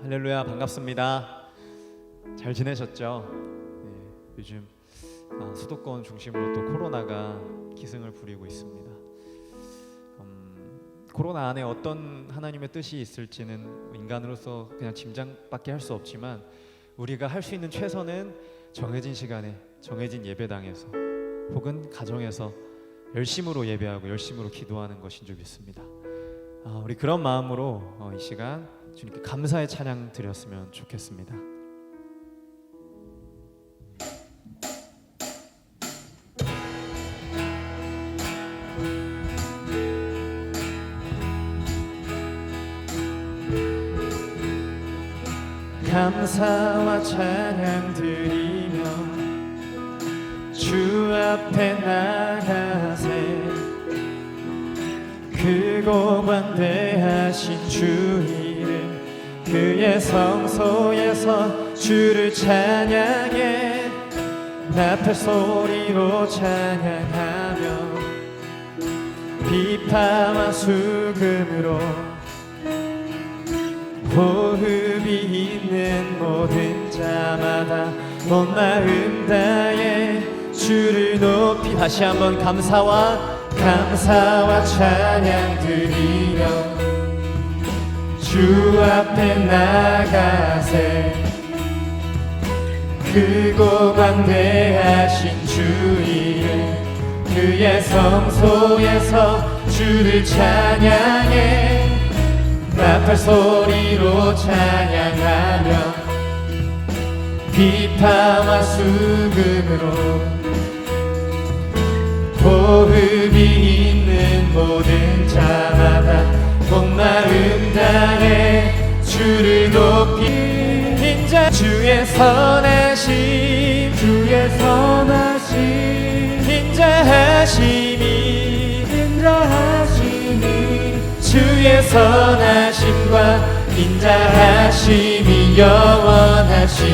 할렐루야, 반갑습니다. 잘 지내셨죠? 네, 요즘 수도권 중심으로 또 코로나가 기승을 부리고 있습니다. 코로나 안에 어떤 하나님의 뜻이 있을지는 인간으로서 그냥 짐작밖에 할 수 없지만 우리가 할 수 있는 최선은 정해진 시간에 정해진 예배당에서 혹은 가정에서 열심으로 예배하고 열심으로 기도하는 것인 줄 믿습니다. 우리 그런 마음으로 이 시간 주님께 감사의 찬양 드렸으면 좋겠습니다. 감사와 찬양 드리며 주 앞에 나가세 크고 관대하신 주 이름 그의 성소에서 주를 찬양해 나팔 소리로 찬양하며 비파와 수금으로 호흡이 있는 모든 자마다 온 마음 다해 주를 높이 다시 한번 감사와 찬양 드리며 주 앞에 나가세 크고 관대하신 주 이름 그의 성소에서 주를 찬양해 나팔 소리로 찬양하며 비파와 수금으로 호흡이 있는 모든 자마다 온 마음 다해 주를 높이 인자 주의 선하심 인자하심이 주의 선하심과 인자하심이 영원하시도다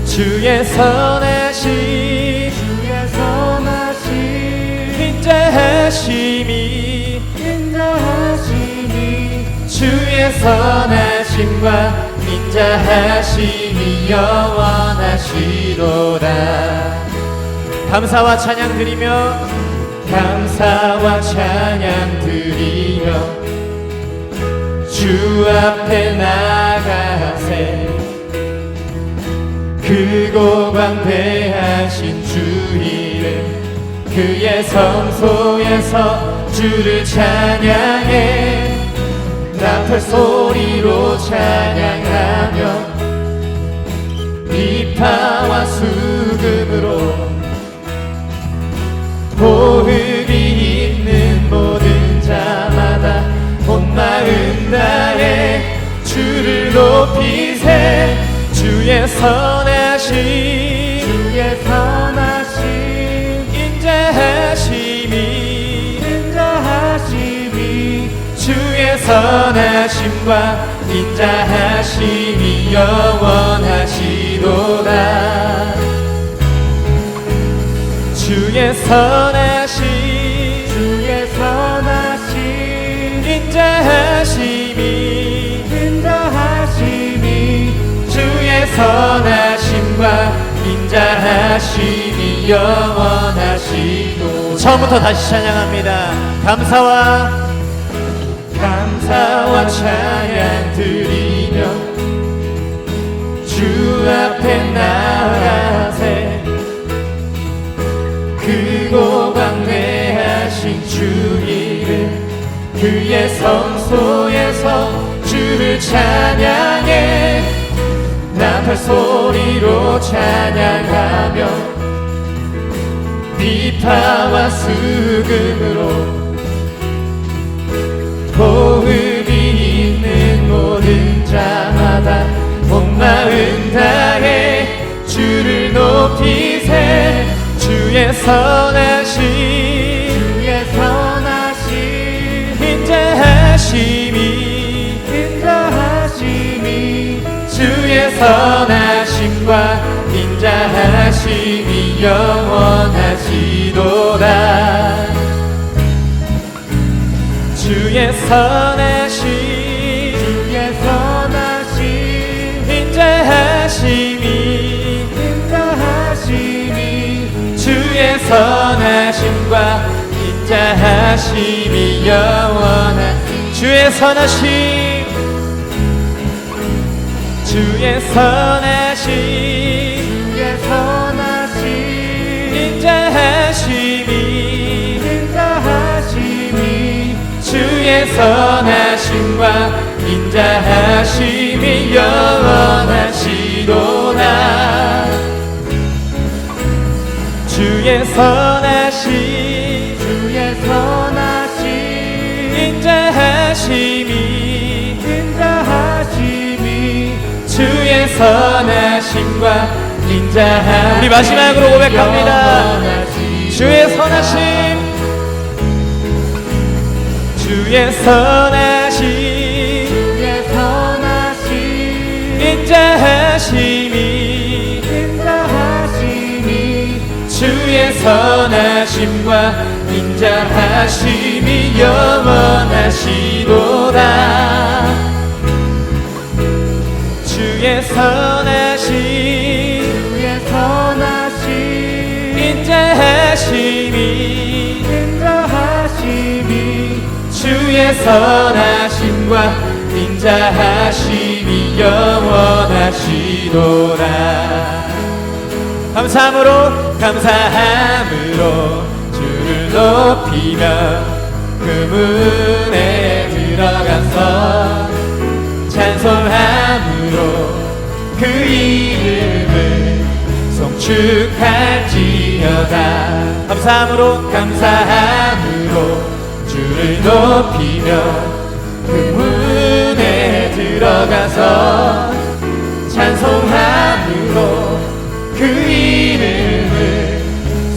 주의 선하심 인자하심이 주의 선하심과 인자하심이 영원하시도다 감사와 찬양 드리며 주 앞에 나가세 크고 광대하신 주 이름 그의 성소에서 주를 찬양해 나팔 소리로 찬양하며 비파와 수금으로 호흡이 있는 모든 자마다 온 마음 다해 주를 높이세 주의 선하심 인자하심이 주의 선하심과 인자하심이 영원하시도다 주의 선하심 인자하심이 주의 선하심과 인자하심이 영원하시도 처음부터 다시 찬양합니다. 감사와 찬양 드리며 주 앞에 나가세 크고 광대하신 주 이름 그의 성소에서 주를 찬양해 나팔 소리로 찬양하며 비파와 수금으로 호흡이 있는 모든 자마다 온 마음 다해 주를 높이세 주의 선하심 인자하심이 주의 선하심과 인자하심이 영원하시도다 주의 선하심 주의 선하심 인자하심이 주의 선하심과 인자하심이 영원한 주의 선하심 주의 선하심 주의 선하심 인자하심이 주의 선하심과 인자하심이 영원하시도다 주의 선하심 주의 선하심 인자하심이 주의 선하심과 인자하심이 우리 마지막으로 고백합니다. 주의 선하심 주의 선하심 인자하심이 주의 선하심과 인자하심이 영원하시도다 주의 선하심 인자하심이 주의 선하심과 인자하심이 영원하시도다 감사함으로 주를 높이며 그 문에 들어가서 찬송함으로 그 이름을 송축할지어다 감사함으로 주를 높이며 그 문에 들어가서 찬송함으로 그 이름을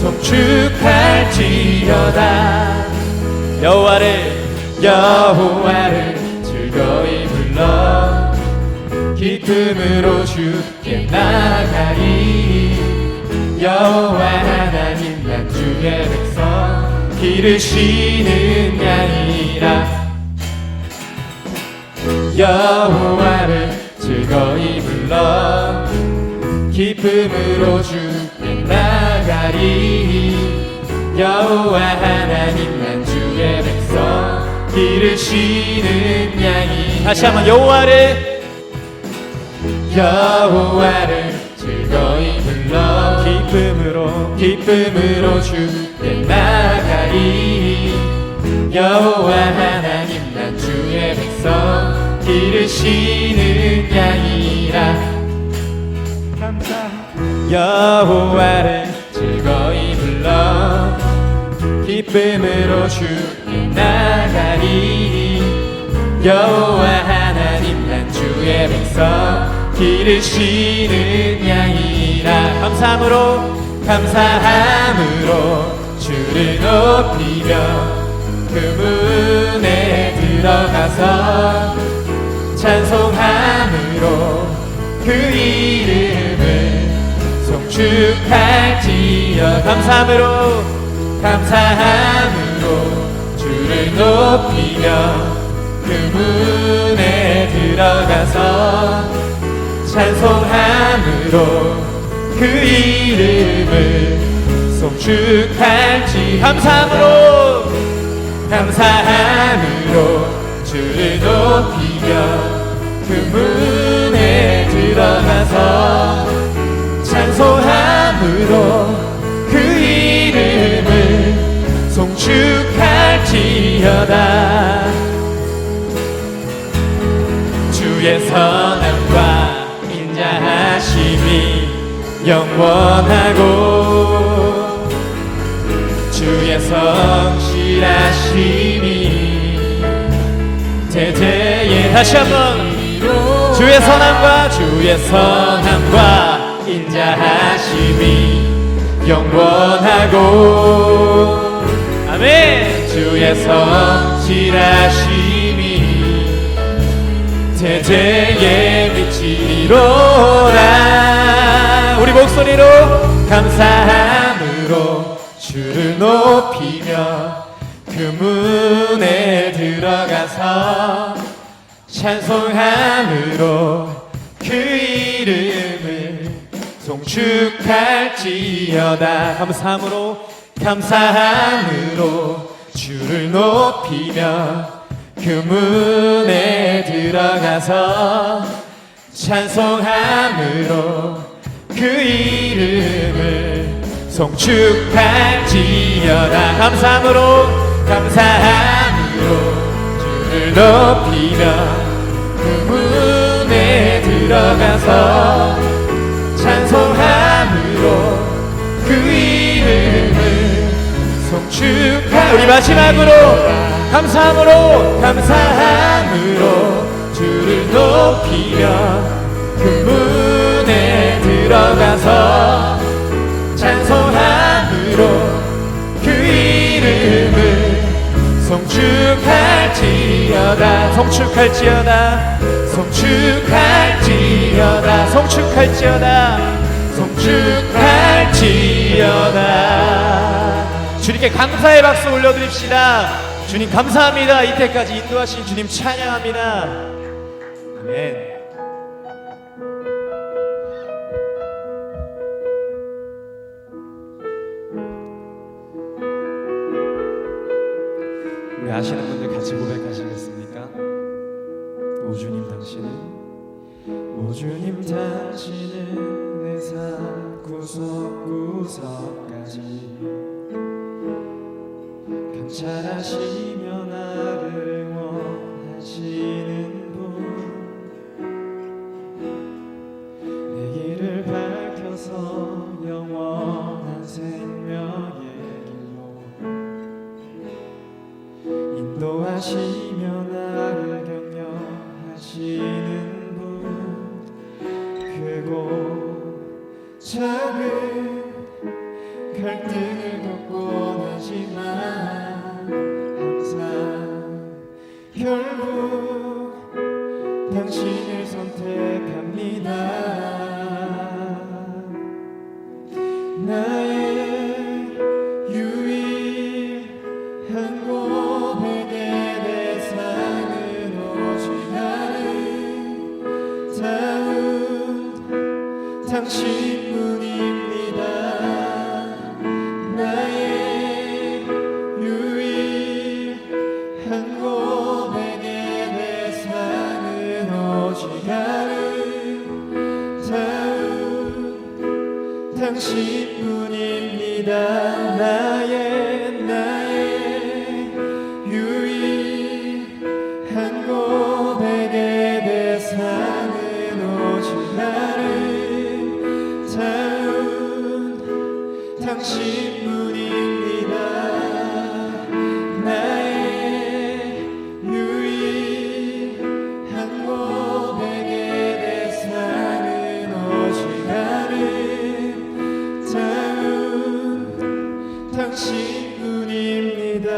송축할지어다 여호와를 즐거이 불러 기쁨으로 주께 나가리 여호와 하나님 난 주의 백성 기르시는 양이라 여호와를 즐거이 불러 기쁨으로 주께 나가리 여호와 하나님 난 주의 백성 기르시는 양이 다시 한번 여호와를 즐거이 불러 기쁨으로 주께 나가리 여호와 하나님 난 주의 백성 기르시는 양이라 여호와를 즐거이 불러 기쁨으로 주께 나가리 여호와 하나님 난 주의 백성 기르시는 양이라 감사함으로 주를 높이며 그 문에 들어가서 찬송함으로 그 이름을 송축할지어 감사함으로 주를 높이며 그 문에 들어가서 찬송함으로 그 이름을 송축할지 감사함으로 주를 높이며 그 문에 들어가서 찬송함으로 그 이름을 송축할지어다 주의 선함과 인자하심이 영원하고 주의 성실하심이 대대에 다시 한번 주의 선함과 인자하심이 영원하고 아멘 주의 성실하심이 대대에 미치리로다 우리 목소리로 감사함으로 주를 높이며 그 그 문에 들어가서 찬송함으로 그 이름을 송축할지어다. 감사함으로 주를 높이며 그 문에 들어가서 찬송함으로 그 이름을 송축할지어다. 감사함으로 주를 높이며 그 문에 들어가서 찬송함으로 그 이름을 송축할. 우리 마지막으로 감사함으로 주를 높이며 그 문에 들어가서 찬송함으로 그 이름을 송축할지어다. 주님께 감사의 박수 올려드립시다. 주님 감사합니다. 이때까지 인도하신 주님 찬양합니다. 아멘. 우리 아시는 분들 같이 고백하시겠습니까? 오 주님 당신은 내 삶 구석구석까지 감찰하시며 나를 응원하시는 분, 내 길을 밝혀서 영원한 생명의 길로 인도하시며 나를 격려하시는 분, 크고 작은 갈등을 겪곤 하지만 항상 결국 당신을 선택합니다. 나의 유일한 고백의 대상은 오직 아름다운 당신뿐입니다. 나의 유일한 고백의 대상은 오직 아름다운 당신뿐입니다. 나의 유일한 고백의 대상은 오직 아름다운 당신뿐입니다. 나의 유일한 고백의 대상은 오직 아름다운 당신뿐입니다.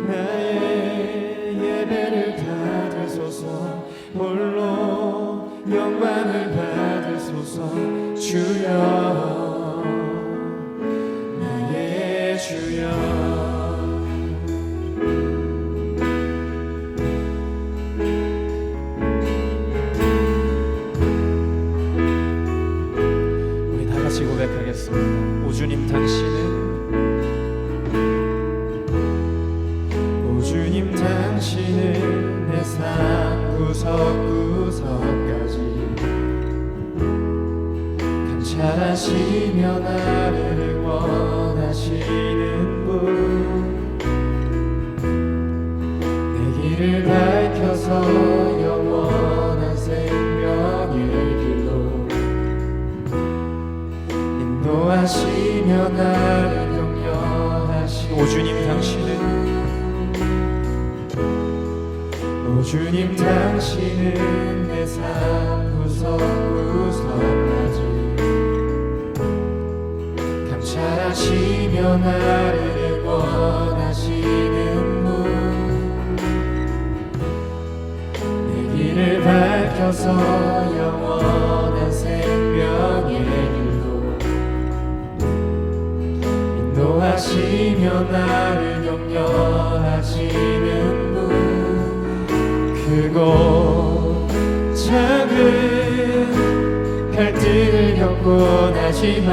나의 예배를 받으소서, 홀로 영광을 받으소서. 주여 나의 주여. 우리 다 같이 고백하겠습니다. 오 주님 당신은 내 삶 구석구석까지 감찰하시며 나를 응원하시는 분, 내 길을 밝혀서 영원한 생명의 길로 인도하시며 나를 격려하시는 오 주님 당신은 내 삶 구석구석까지 감찰하시며 나를 응원하시는 분, 내 길을 밝혀서 영원한 생명의 길로 인도하시며 나를 격려하시는 분 크고 작은 갈등을 겪곤 하지만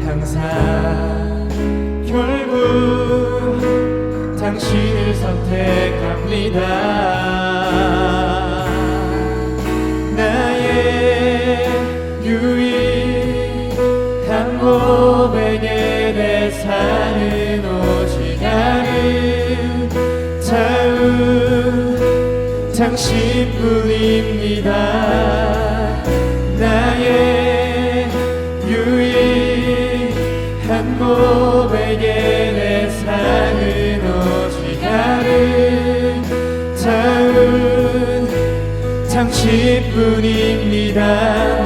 항상 결국 당신을 선택합니다. 나의 유일한 고백의 대사는 오직 아름다운 당신뿐입니다. 나의 유일한 고백의 대사는 오직 아름다운 당신뿐입니다.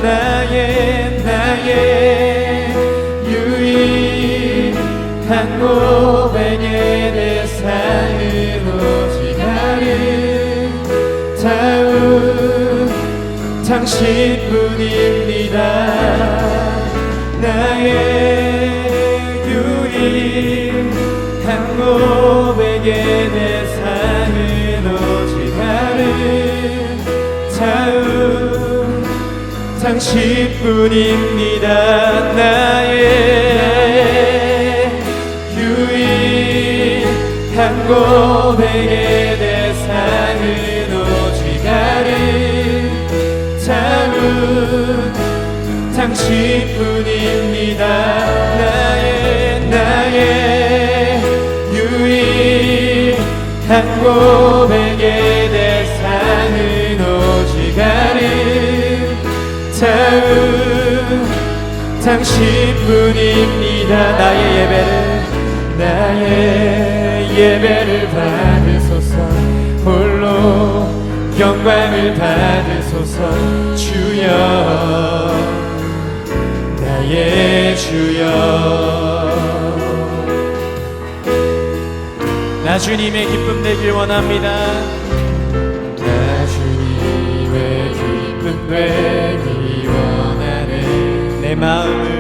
나의 유일한 고백의 대사는 오직 아름다운 당신뿐입니다. 나의 유일한 고백의 대사는 오직 아름다운 당신뿐입니다. 나의 유일한 고백의 대사는 오직 아름다운 당신뿐입니다. 나의 유일한 고백의 대사는 오직 아름다운 당신뿐입니다. 나의 예배를 받으소서. 홀로 영광을 받으소서. 주여 나의 주여. 나 주님의 기쁨 되길 원합니다. 나 주님의 기쁨 되길 원하네. 내 마음을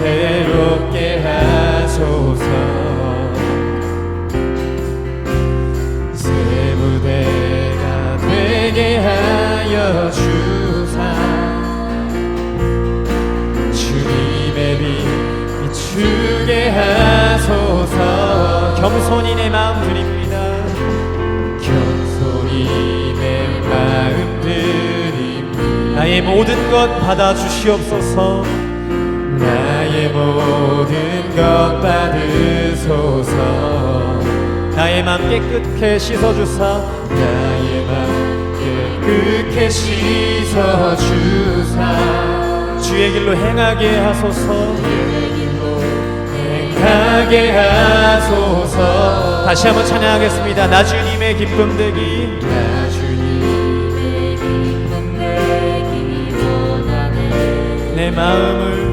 새롭게 하소서. 새 무대가 되게 하여 주사. 주님의 빛 비추게 하소서. 겸손히 내 마음 드립니다. 겸손히 내 마음 드립니다. 나의 모든 것 받아 주시옵소서. 나의 모든 것 받으소서. 나의 맘 깨끗게 씻어주사. 나의 맘 깨끗게 씻어주사. 주의 길로 행하게 하소서. 주의 길로 행하게 하소서. 다시 한번 찬양하겠습니다. 나 주님의 기쁨 되기. 나 주님의 기쁨 되기 원하네. 내 마음을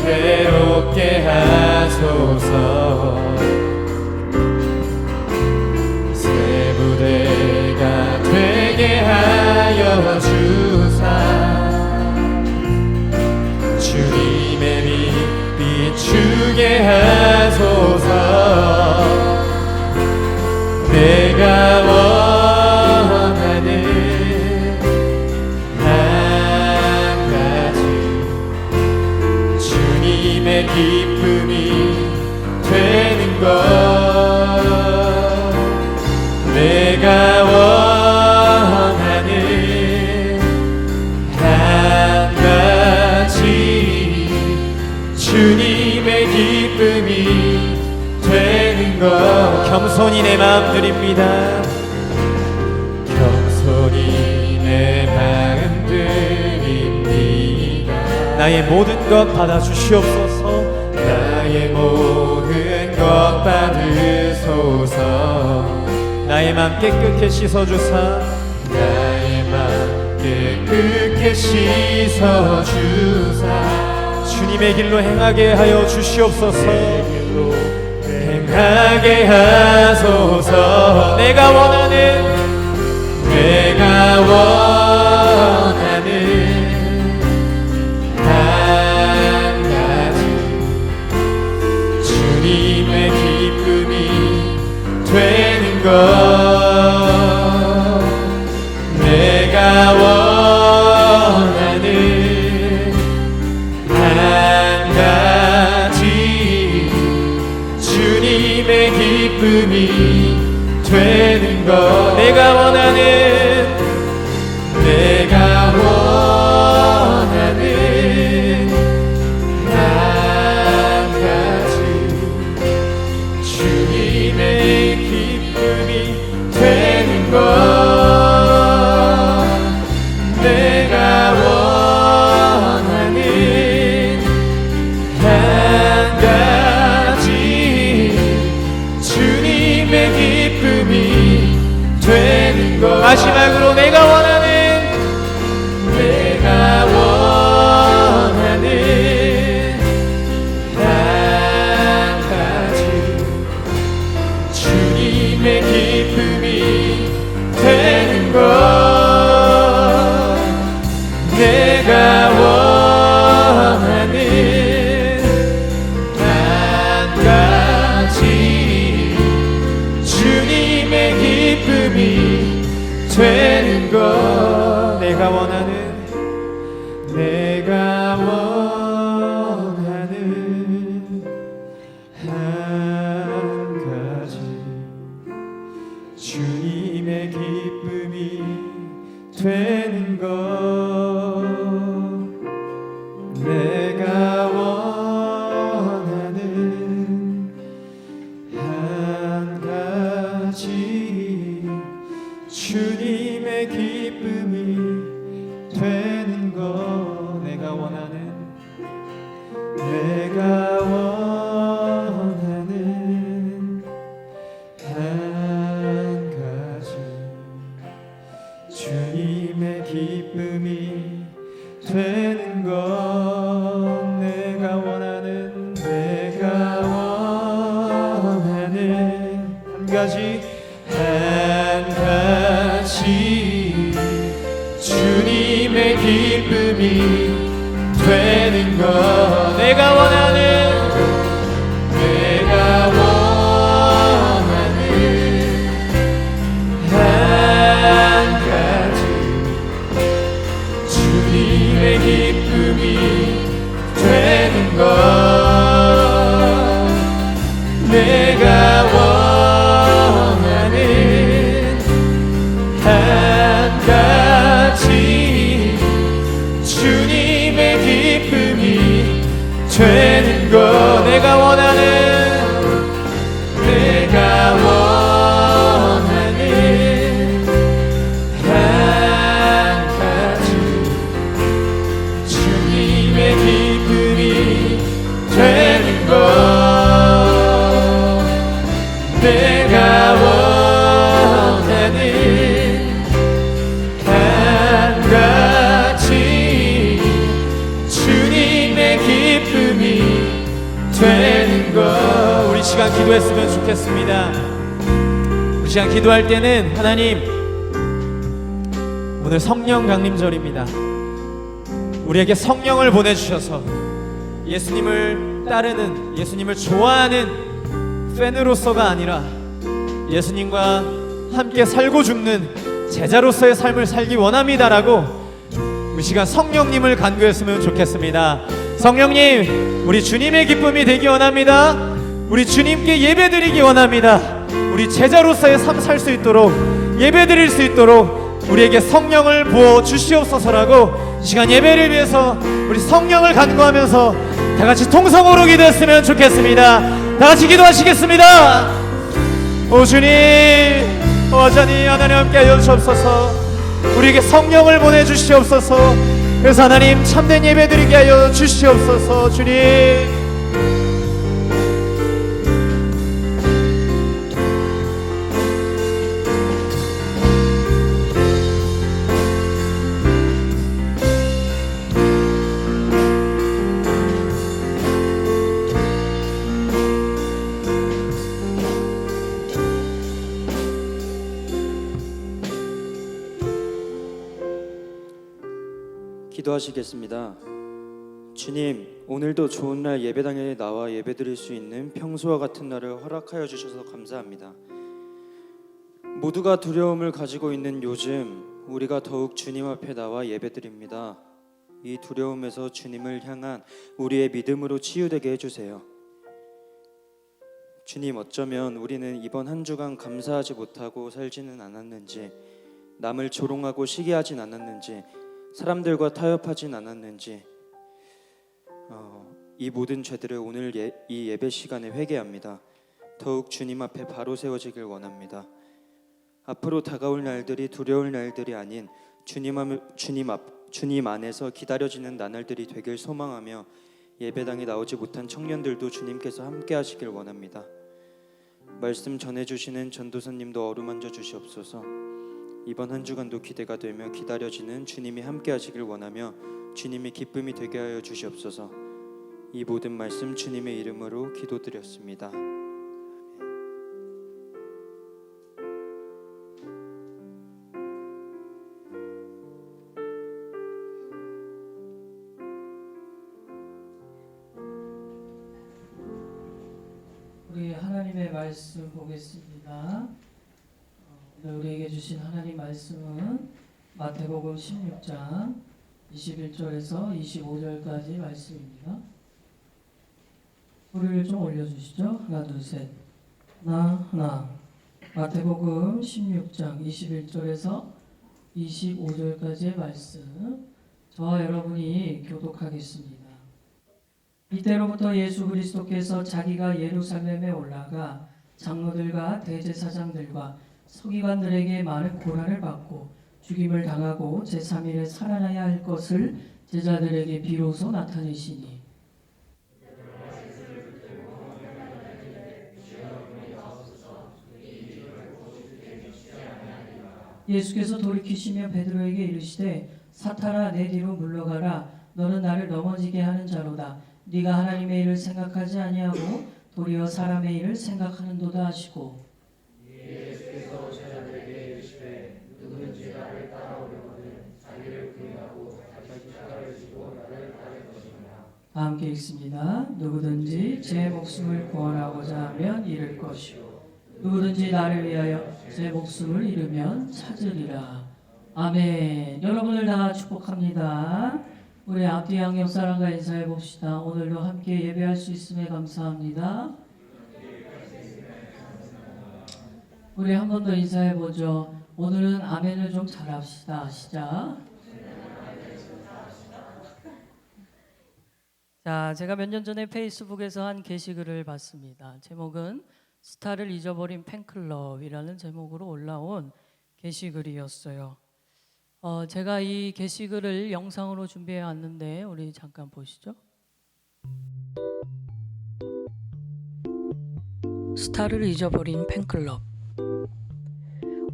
새롭게 하소서. 새 무대가 되게 하여 주사. 주님의 빛 비추게 하소서. 내가 원하는 기쁨이 되는 것. 내가 원하는 한 가지. 주님의 기쁨이 되는 것. 겸손히 내 마음 드립니다. 겸손히 내 마음 드립니다. 나의 모든 것 받아 주시옵소서. 나의 모든 것 받으소서. 나의 맘 깨끗게 씻어주사. 나의 맘 깨끗게 씻어주사. 주님의 길로 행하게 하여 주시옵소서. 행하게 하소서. 내가 원하는 한 주님의 기쁨이 되는 것 내가 원하는 한 가지 주님의 기쁨이 되는 것 내가 원하는 한 가지 주님의 기쁨이 되는 것 내가 원하는 한 가지 주님의 기쁨이 되는 것 마지막으로 내가 원하는 한 가지 주님의 기쁨이 되는 것 내가 원하는 한 가지 주님의 기쁨이 되는 것 내가 원하는 한 가지 주님의 기쁨이 되는 것 내가 원하는 한 가지 주님의 기쁨이 되는 것 내가 원하는 한 가지 주님의 기쁨이 되는 것 내가 원하는 한 가지 주님의 기쁨이 되는 것 내가 원하는 한 가지 주님의 기쁨이 되는 것 내가 원하는 한 가지 주님의 기쁨이 되는 것 내가 원하는 한 가지 주님의 기쁨이 되는 것 내가 원하는 한 가지 주님의 기쁨이 되는 것 우리 시간 기도했으면 좋겠습니다. 우리 시간 기도할 때는 하나님 오늘 성령 강림절입니다. 우리에게 성령을 보내주셔서 예수님을 따르는 예수님을 좋아하는 팬으로서가 아니라 예수님과 함께 살고 죽는 제자로서의 삶을 살기 원합니다라고 이 시간 성령님을 간구했으면 좋겠습니다. 성령님, 우리 주님의 기쁨이 되기 원합니다. 우리 주님께 예배드리기 원합니다. 우리 제자로서의 삶 살 수 있도록 예배드릴 수 있도록 우리에게 성령을 부어 주시옵소서라고 이 시간 예배를 위해서 우리 성령을 간구하면서 다 같이 통성으로 기도했으면 좋겠습니다. 다 같이 기도하시겠습니다. 오 주님, 여전히 하나님 함께 하여 주옵소서. 우리에게 성령을 보내주시옵소서. 그래서 하나님 참된 예배 드리게 하여 주시옵소서. 주님, 기도하시겠습니다. 주님, 오늘도 좋은 날 예배당에 나와 예배드릴 수 있는 평소와 같은 날을 허락하여 주셔서 감사합니다. 모두가 두려움을 가지고 있는 요즘 우리가 더욱 주님 앞에 나와 예배드립니다. 이 두려움에서 주님을 향한 우리의 믿음으로 치유되게 해주세요. 주님, 어쩌면 우리는 이번 한 주간 감사하지 못하고 살지는 않았는지, 남을 조롱하고 시기하진 않았는지, 사람들과 타협하진 않았는지, 이 모든 죄들을 오늘 이 예배 시간에 회개합니다. 더욱 주님 앞에 바로 세워지길 원합니다. 앞으로 다가올 날들이 두려울 날들이 아닌 주님 안에서 기다려지는 나날들이 되길 소망하며 예배당에 나오지 못한 청년들도 주님께서 함께 하시길 원합니다. 말씀 전해주시는 전도사님도 어루만져 주시옵소서. 이번 한 주간도 기대가 되며 기다려지는 주님이 함께 하시길 원하며 주님이 기쁨이 되게 하여 주시옵소서. 이 모든 말씀 주님의 이름으로 기도드렸습니다. 우리 하나님의 말씀 보겠습니다. 오늘 우리에게 주신 하나님 말씀은 마태복음 16장 21절에서 25절까지 말씀입니다. 소리를 좀 올려주시죠. 하나 둘 셋. 하나. 마태복음 16장 21절에서 25절까지의 말씀, 저와 여러분이 교독하겠습니다. 이때로부터 예수 그리스도께서 자기가 예루살렘에 올라가 장로들과 대제사장들과 서기관들에게 많은 고난을 받고 죽임을 당하고 제3일에 살아나야 할 것을 제자들에게 비로소 나타내시니, 예수께서 돌이키시며 베드로에게 이르시되 사탄아, 내 뒤로 물러가라. 너는 나를 넘어지게 하는 자로다. 네가 하나님의 일을 생각하지 아니하고 도리어 사람의 일을 생각하는도다 하시고, 예수께서 제자들에게 이르시되 누구든지 나를 따라오려거든 자기를 부인하고 자기 십자가를 지고 나를 따를 것이니라. 함께 읽습니다. 누구든지 제 목숨을 구원하고자 하면 잃을 것이요 누구든지 나를 위하여 제 목숨을 잃으면 찾으리라. 아멘. 여러분을 다 축복합니다. 우리 앞뒤 양옆 사람과 인사해 봅시다. 오늘도 함께 예배할 수 있음에 감사합니다. 우리 한 번 더 인사해 보죠. 오늘은 아멘을 좀 잘합시다. 시작. 자, 제가 몇 년 전에 페이스북에서 한 게시글을 봤습니다. 제목은 스타를 잊어버린 팬클럽이라는 제목으로 올라온 게시글이었어요. 제가 이 게시글을 영상으로 준비해 왔는데 우리 잠깐 보시죠. 스타를 잊어버린 팬클럽.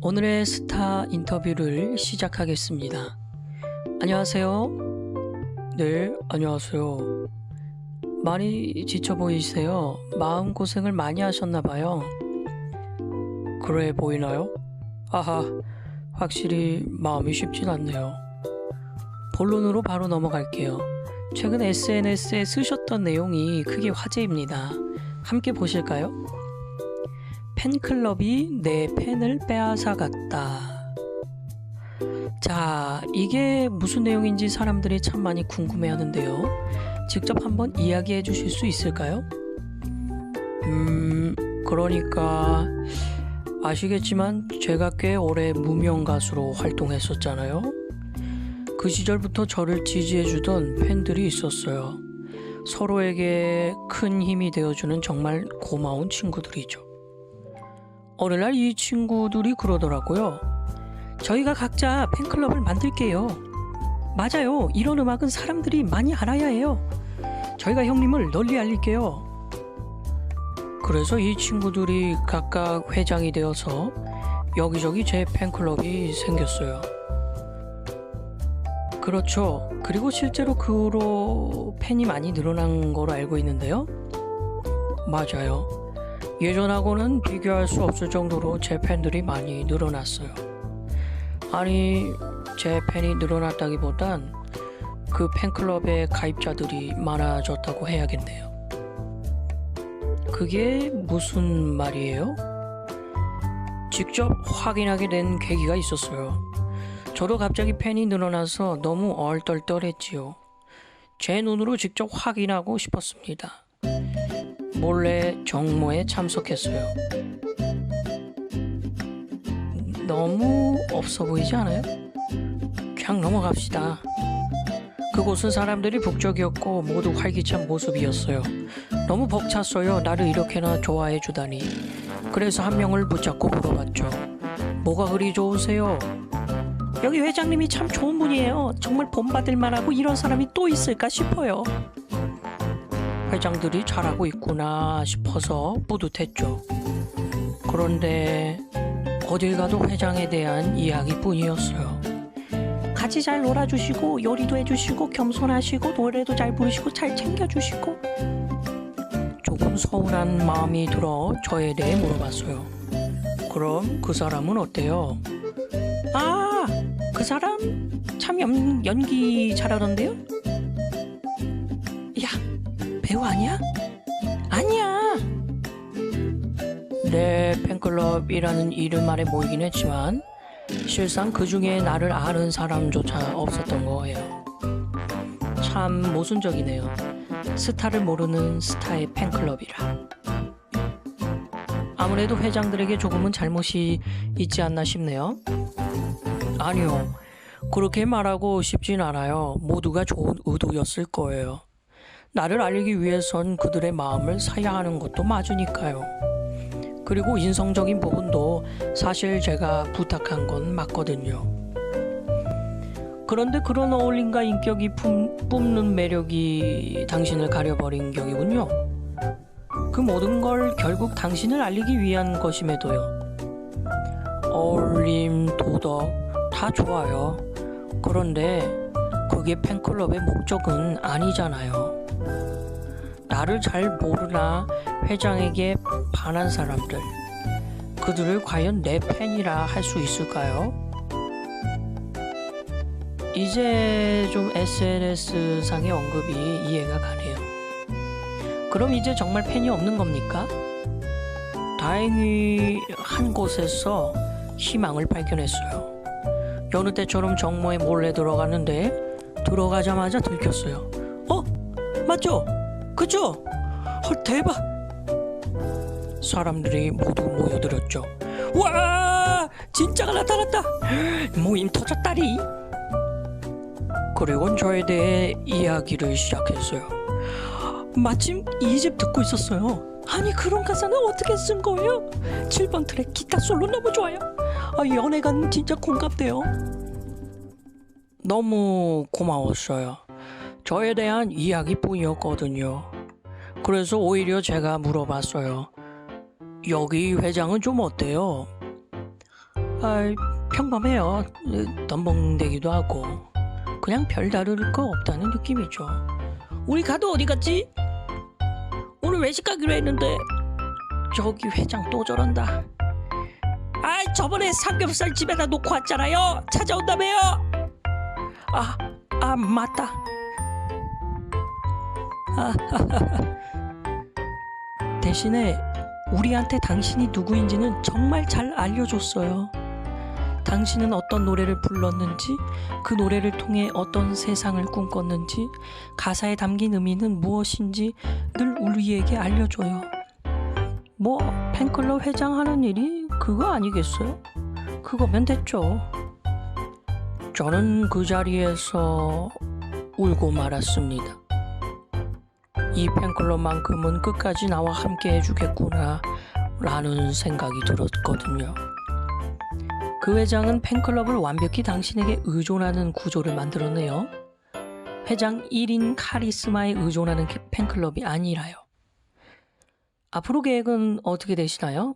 오늘의 스타 인터뷰를 시작하겠습니다. 안녕하세요. 네, 안녕하세요. 많이 지쳐 보이세요. 마음고생을 많이 하셨나 봐요. 그래 보이나요? 아하, 확실히 마음이 쉽진 않네요. 본론으로 바로 넘어갈게요. 최근 SNS에 쓰셨던 내용이 크게 화제입니다. 함께 보실까요? 팬클럽이 내 팬을 빼앗아 갔다. 자, 이게 무슨 내용인지 사람들이 참 많이 궁금해하는데요. 직접 한번 이야기해 주실 수 있을까요? 그러니까 아시겠지만 제가 꽤 오래 무명 가수로 활동했었잖아요. 그 시절부터 저를 지지해 주던 팬들이 있었어요. 서로에게 큰 힘이 되어주는 정말 고마운 친구들이죠. 어느 날 이 친구들이 그러더라고요. 저희가 각자 팬클럽을 만들게요. 맞아요. 이런 음악은 사람들이 많이 알아야 해요. 저희가 형님을 널리 알릴게요. 그래서 이 친구들이 각각 회장이 되어서 여기저기 제 팬클럽이 생겼어요. 그렇죠. 그리고 실제로 그 후로 팬이 많이 늘어난 걸로 알고 있는데요. 맞아요. 예전하고는 비교할 수 없을 정도로 제 팬들이 많이 늘어났어요. 아니, 제 팬이 늘어났다기보단 그 팬클럽의 가입자들이 많아졌다고 해야겠네요. 그게 무슨 말이에요? 직접 확인하게 된 계기가 있었어요. 저도 갑자기 팬이 늘어나서 너무 얼떨떨했지요. 제 눈으로 직접 확인하고 싶었습니다. 몰래 정모에 참석했어요. 너무 없어 보이지 않아요? 그냥 넘어갑시다. 그곳은 사람들이 북적이었고 모두 활기찬 모습이었어요. 너무 벅찼어요. 나를 이렇게나 좋아해 주다니. 그래서 한 명을 붙잡고 물어봤죠. 뭐가 그리 좋으세요? 여기 회장님이 참 좋은 분이에요. 정말 본받을 만하고 이런 사람이 또 있을까 싶어요. 회장들이 잘하고 있구나 싶어서 뿌듯했죠. 그런데 어딜 가도 회장에 대한 이야기뿐이었어요. 같이 잘 놀아주시고 요리도 해주시고 겸손하시고 노래도 잘 부르시고 잘 챙겨주시고. 조금 서운한 마음이 들어 저에 대해 물어봤어요. 그럼 그 사람은 어때요? 아, 그 사람 참 연기 잘하던데요? 야, 배우 아니야? 아니야. 내 팬클럽이라는 이름 아래 모이긴 했지만 실상 그 중에 나를 아는 사람조차 없었던 거예요. 참 모순적이네요. 스타를 모르는 스타의 팬클럽이라. 아무래도 회장들에게 조금은 잘못이 있지 않나 싶네요. 아니요, 그렇게 말하고 싶진 않아요. 모두가 좋은 의도였을 거예요. 나를 알리기 위해선 그들의 마음을 사야 하는 것도 맞으니까요. 그리고 인성적인 부분도 사실 제가 부탁한 건 맞거든요. 그런데 그런 어울림과 인격이 뿜는 매력이 당신을 가려버린 격이군요. 그 모든 걸 결국 당신을 알리기 위한 것임에도요. 어울림, 도덕 다 좋아요. 그런데 그게 팬클럽의 목적은 아니잖아요. 나를 잘 모르나 회장에게 반한 사람들, 그들을 과연 내 팬이라 할 수 있을까요? 이제 좀 SNS상의 언급이 이해가 가네요. 그럼 이제 정말 팬이 없는 겁니까? 다행히 한 곳에서 희망을 발견했어요. 여느 때처럼 정모에 몰래 들어갔는데 들어가자마자 들켰어요. 맞죠? 그죠? 헐, 대박! 사람들이 모두 모여들었죠. 와! 진짜가 나타났다! 모임 터졌다리! 그리고 저에 대해 이야기를 시작했어요. 마침 이 집 듣고 있었어요. 아니, 그런 가사는 어떻게 쓴 거예요? 7번 트랙 기타 솔로 너무 좋아요. 연애가 진짜 공감돼요. 너무 고마웠어요. 저에 대한 이야기뿐이었거든요. 그래서 오히려 제가 물어봤어요. 여기 회장은 좀 어때요? 평범해요. 덤벙대기도 하고 그냥 별다를 거 없다는 느낌이죠. 우리 가도 어디 갔지? 오늘 외식 가기로 했는데 저기 회장 또 저런다. 저번에 삼겹살 집에다 놓고 왔잖아요. 찾아온다며요. 맞다. 대신에 우리한테 당신이 누구인지는 정말 잘 알려줬어요. 당신은 어떤 노래를 불렀는지, 그 노래를 통해 어떤 세상을 꿈꿨는지, 가사에 담긴 의미는 무엇인지 늘 우리에게 알려줘요. 뭐 팬클럽 회장 하는 일이 그거 아니겠어요? 그거면 됐죠. 저는 그 자리에서 울고 말았습니다. 이 팬클럽만큼은 끝까지 나와 함께 해주겠구나 라는 생각이 들었거든요. 그 회장은 팬클럽을 완벽히 당신에게 의존하는 구조를 만들었네요. 회장 1인 카리스마에 의존하는 팬클럽이 아니라요. 앞으로 계획은 어떻게 되시나요?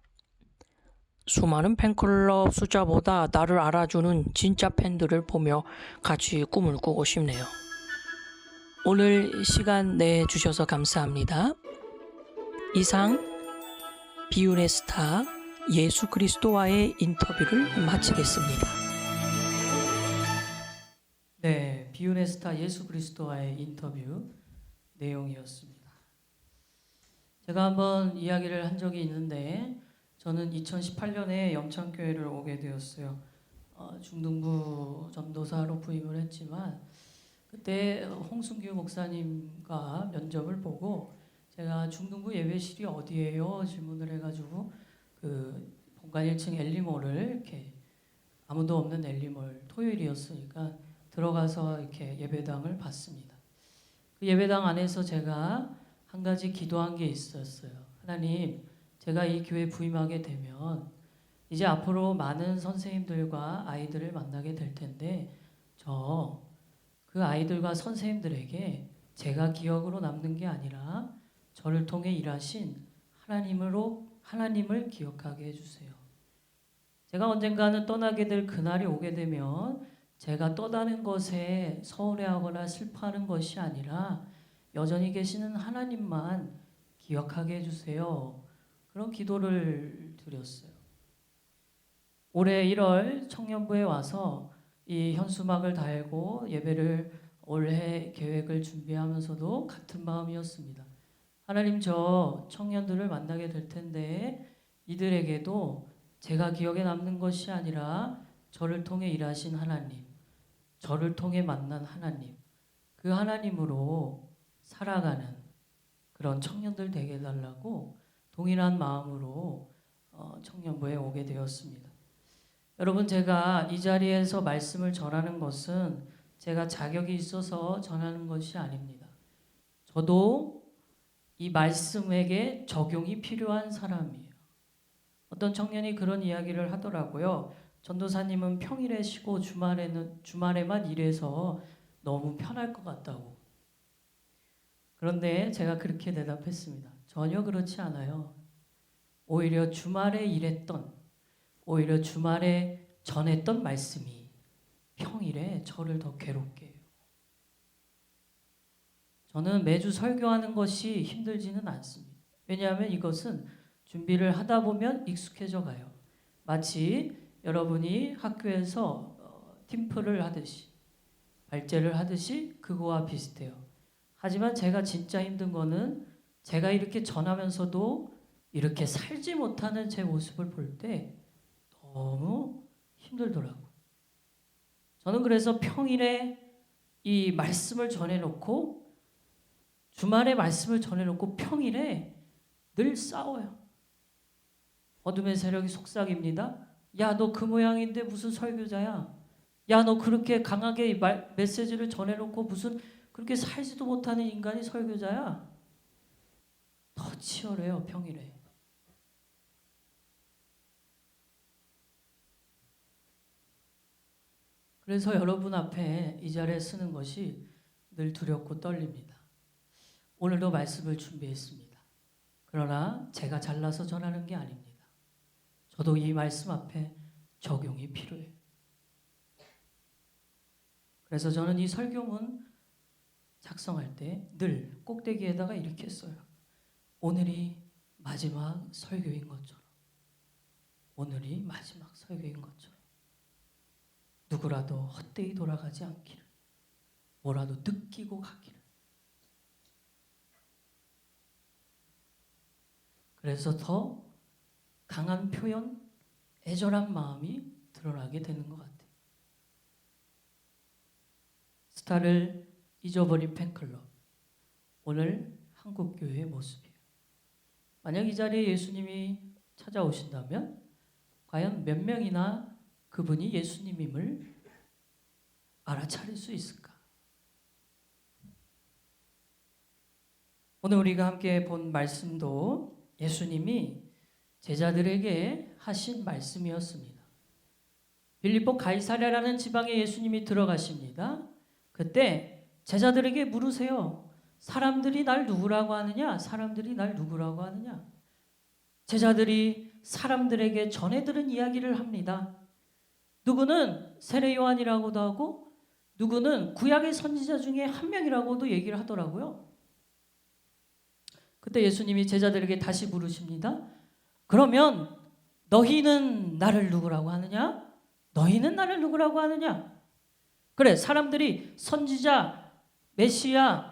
수많은 팬클럽 숫자보다 나를 알아주는 진짜 팬들을 보며 같이 꿈을 꾸고 싶네요. 오늘 시간 내주셔서 감사합니다. 이상 비운의 스타 예수 그리스도와의 인터뷰를 마치겠습니다. 네, 비운의 스타 예수 그리스도와의 인터뷰 내용이었습니다. 제가 한번 이야기를 한 적이 있는데 저는 2018년에 영창교회를 오게 되었어요. 중등부 전도사로 부임을 했지만 그때 홍순규 목사님과 면접을 보고 제가 중등부 예배실이 어디예요? 질문을 해가지고 그 본관 1층 엘리몰을 이렇게 아무도 없는 엘리몰 토요일이었으니까 들어가서 이렇게 예배당을 봤습니다. 그 예배당 안에서 제가 한 가지 기도한 게 있었어요. 하나님, 제가 이 교회 부임하게 되면 이제 앞으로 많은 선생님들과 아이들을 만나게 될 텐데 그 아이들과 선생님들에게 제가 기억으로 남는 게 아니라 저를 통해 일하신 하나님을 기억하게 해주세요. 제가 언젠가는 떠나게 될 그날이 오게 되면 제가 떠나는 것에 서운해하거나 슬퍼하는 것이 아니라 여전히 계시는 하나님만 기억하게 해주세요. 그런 기도를 드렸어요. 올해 1월 청년부에 와서 이 현수막을 달고 예배를 올해 계획을 준비하면서도 같은 마음이었습니다. 하나님, 저 청년들을 만나게 될 텐데 이들에게도 제가 기억에 남는 것이 아니라 저를 통해 일하신 하나님, 저를 통해 만난 하나님, 그 하나님으로 살아가는 그런 청년들 되게 해달라고 동일한 마음으로 청년부에 오게 되었습니다. 여러분, 제가 이 자리에서 말씀을 전하는 것은 제가 자격이 있어서 전하는 것이 아닙니다. 저도 이 말씀에게 적용이 필요한 사람이에요. 어떤 청년이 그런 이야기를 하더라고요. 전도사님은 평일에 쉬고 주말에만 일해서 너무 편할 것 같다고. 그런데 제가 그렇게 대답했습니다. 전혀 그렇지 않아요. 오히려 주말에 오히려 주말에 전했던 말씀이 평일에 저를 더 괴롭게 해요. 저는 매주 설교하는 것이 힘들지는 않습니다. 왜냐하면 이것은 준비를 하다 보면 익숙해져 가요. 마치 여러분이 학교에서 팀플을 하듯이, 발제를 하듯이 그거와 비슷해요. 하지만 제가 진짜 힘든 거는 제가 이렇게 전하면서도 이렇게 살지 못하는 제 모습을 볼 때 너무 힘들더라고요. 저는 그래서 평일에 이 말씀을 전해놓고 주말에 말씀을 전해놓고 평일에 늘 싸워요. 어둠의 세력이 속삭입니다. 야, 너 그 모양인데 무슨 설교자야? 야, 너 그렇게 강하게 메시지를 전해놓고 무슨 그렇게 살지도 못하는 인간이 설교자야? 더 치열해요, 평일에. 그래서 여러분 앞에 이 자리에 쓰는 것이 늘 두렵고 떨립니다. 오늘도 말씀을 준비했습니다. 그러나 제가 잘나서 전하는 게 아닙니다. 저도 이 말씀 앞에 적용이 필요해요. 그래서 저는 이 설교문 작성할 때 늘 꼭대기에다가 이렇게 써요. 오늘이 마지막 설교인 것처럼. 오늘이 마지막 설교인 것처럼. 누구라도 헛되이 돌아가지 않기를. 뭐라도 느끼고 가기를. 그래서 더 강한 표현, 애절한 마음이 드러나게 되는 것 같아요. 스타를 잊어버린 팬클럽. 오늘 한국교회의 모습이에요. 만약 이 자리에 예수님이 찾아오신다면 과연 몇 명이나 그분이 예수님임을 알아차릴 수 있을까? 오늘 우리가 함께 본 말씀도 예수님이 제자들에게 하신 말씀이었습니다. 빌립보 가이사랴라는 지방에 예수님이 들어가십니다. 그때 제자들에게 물으세요. 사람들이 날 누구라고 하느냐? 사람들이 날 누구라고 하느냐? 제자들이 사람들에게 전해 들은 이야기를 합니다. 누구는 세례 요한이라고도 하고 누구는 구약의 선지자 중에 한 명이라고도 얘기를 하더라고요. 그때 예수님이 제자들에게 다시 물으십니다. 그러면 너희는 나를 누구라고 하느냐? 너희는 나를 누구라고 하느냐? 그래, 사람들이 선지자, 메시아,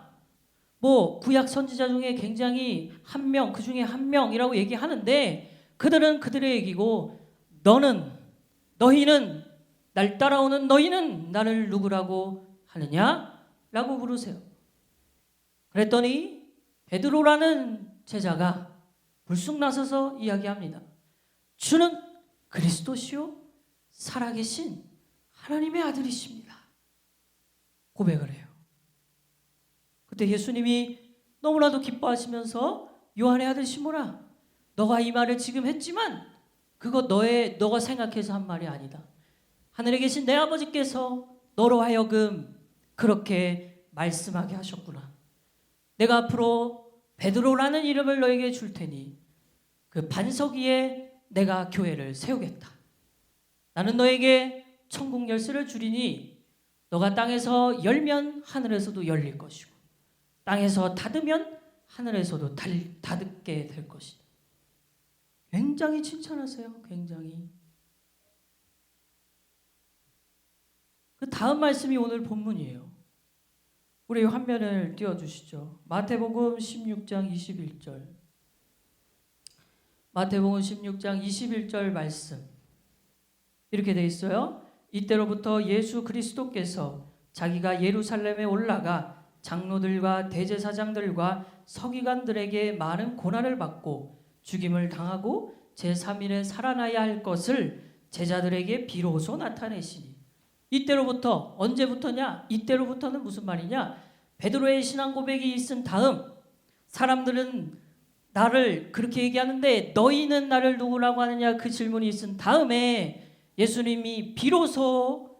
뭐 구약 선지자 중에 굉장히 한 명, 그 중에 한 명이라고 얘기하는데 그들은 그들의 얘기고 너희는 날 따라오는 너희는 나를 누구라고 하느냐? 라고 물으세요. 그랬더니 베드로라는 제자가 불쑥 나서서 이야기합니다. 주는 그리스도시요 살아계신 하나님의 아들이십니다. 고백을 해요. 그때 예수님이 너무나도 기뻐하시면서 요한의 아들 시몬아, 너가 이 말을 지금 했지만 그거 너가 생각해서 한 말이 아니다. 하늘에 계신 내 아버지께서 너로 하여금 그렇게 말씀하게 하셨구나. 내가 앞으로 베드로라는 이름을 너에게 줄 테니 그 반석 위에 내가 교회를 세우겠다. 나는 너에게 천국 열쇠를 주리니 너가 땅에서 열면 하늘에서도 열릴 것이고 땅에서 닫으면 하늘에서도 닫게 될 것이다. 굉장히 칭찬하세요. 굉장히. 그 다음 말씀이 오늘 본문이에요. 우리 화면을 띄워주시죠. 마태복음 16장 21절. 마태복음 16장 21절 말씀. 이렇게 돼 있어요. 이때로부터 예수 그리스도께서 자기가 예루살렘에 올라가 장로들과 대제사장들과 서기관들에게 많은 고난을 받고 죽임을 당하고 제3일에 살아나야 할 것을 제자들에게 비로소 나타내시니 이때로부터 언제부터냐? 이때로부터는 무슨 말이냐? 베드로의 신앙 고백이 있은 다음 사람들은 나를 그렇게 얘기하는데 너희는 나를 누구라고 하느냐? 그 질문이 있은 다음에 예수님이 비로소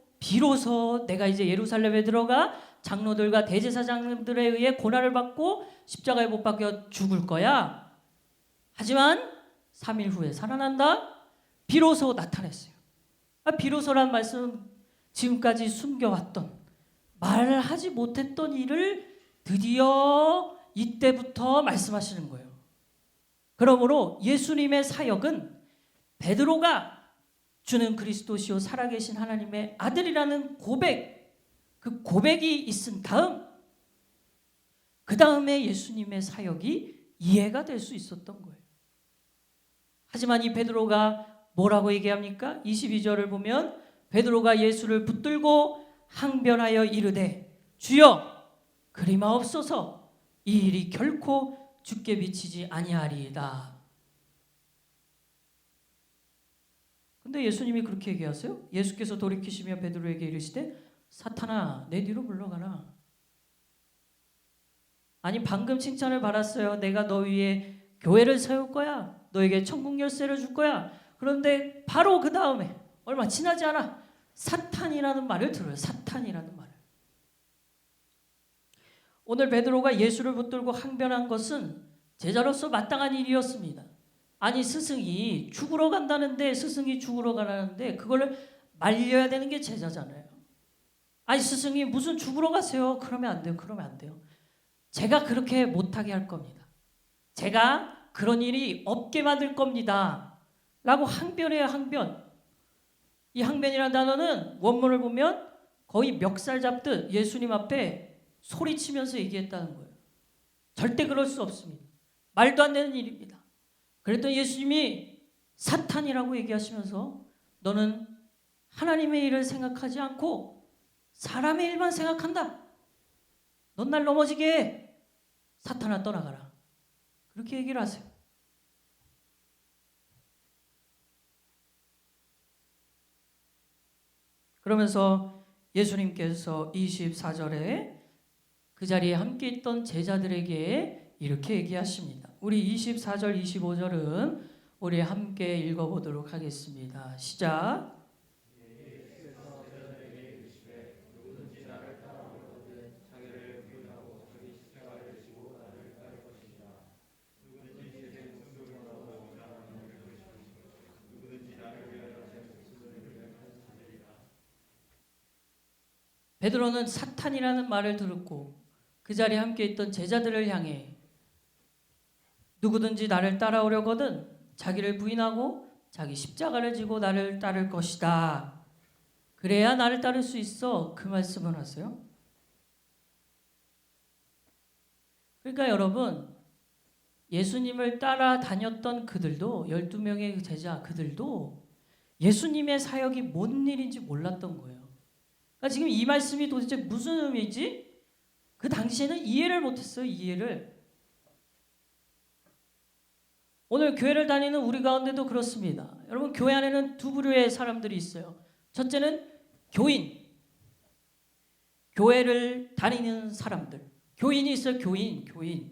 내가 이제 예루살렘에 들어가 장로들과 대제사장들에 의해 고난을 받고 십자가에 못 박혀 죽을 거야. 하지만 3일 후에 살아난다. 비로소 나타냈어요. 비로소란 말씀 지금까지 숨겨왔던 말하지 못했던 일을 드디어 이때부터 말씀하시는 거예요. 그러므로 예수님의 사역은 베드로가 주는 그리스도시요 살아계신 하나님의 아들이라는 고백, 그 고백이 있은 다음 그 다음에 예수님의 사역이 이해가 될 수 있었던 거예요. 하지만 이 베드로가 뭐라고 얘기합니까? 22절을 보면 베드로가 예수를 붙들고 항변하여 이르되 주여 그리마옵소서 이 일이 결코 주께 미치지 아니하리이다. 근데 예수님이 그렇게 얘기하세요? 예수께서 돌이키시며 베드로에게 이르시되 사탄아 내 뒤로 물러가라. 아니 방금 칭찬을 받았어요. 내가 너 위에 교회를 세울 거야. 너에게 천국 열쇠를 줄 거야. 그런데 바로 그 다음에 얼마 지나지 않아 사탄이라는 말을 들어요. 사탄이라는 말을. 오늘 베드로가 예수를 붙들고 항변한 것은 제자로서 마땅한 일이었습니다. 아니 스승이 죽으러 간다는데 스승이 죽으러 가라는데 그걸 말려야 되는 게 제자잖아요. 아니 스승이 무슨 죽으러 가세요. 그러면 안 돼요. 그러면 안 돼요. 제가 그렇게 못하게 할 겁니다. 제가 그런 일이 없게 만들 겁니다. 라고 항변해야 항변. 이 항변이라는 단어는 원문을 보면 거의 멱살 잡듯 예수님 앞에 소리치면서 얘기했다는 거예요. 절대 그럴 수 없습니다. 말도 안 되는 일입니다. 그랬더니 예수님이 사탄이라고 얘기하시면서 너는 하나님의 일을 생각하지 않고 사람의 일만 생각한다. 넌 날 넘어지게 해. 사탄아 떠나가라. 그렇게 얘기를 하세요. 그러면서 예수님께서 24절에 그 자리에 함께 있던 제자들에게 이렇게 얘기하십니다. 우리 24절, 25절은 우리 함께 읽어보도록 하겠습니다. 시작. 베드로는 사탄이라는 말을 듣고 그 자리에 함께 있던 제자들을 향해 누구든지 나를 따라오려거든 자기를 부인하고 자기 십자가를 지고 나를 따를 것이다. 그래야 나를 따를 수 있어. 그 말씀을 하세요. 그러니까 여러분, 예수님을 따라다녔던 그들도 12명의 제자 그들도 예수님의 사역이 뭔 일인지 몰랐던 거예요. 그러니까 지금 이 말씀이 도대체 무슨 의미지? 그 당시에는 이해를 못했어요. 이해를. 오늘 교회를 다니는 우리 가운데도 그렇습니다. 여러분, 교회 안에는 두 부류의 사람들이 있어요. 첫째는 교인, 교회를 다니는 사람들. 교인이 있어요. 교인.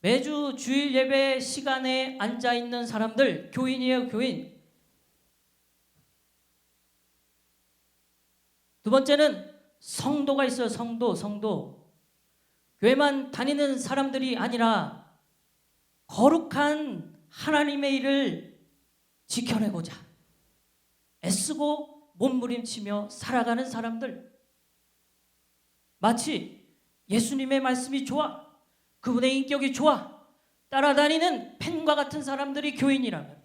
매주 주일 예배 시간에 앉아 있는 사람들, 교인이에요. 교인. 두 번째는 성도가 있어요. 성도. 교회만 다니는 사람들이 아니라 거룩한 하나님의 일을 지켜내고자 애쓰고 몸부림치며 살아가는 사람들. 마치 예수님의 말씀이 좋아, 그분의 인격이 좋아 따라다니는 펜과 같은 사람들이 교인이라면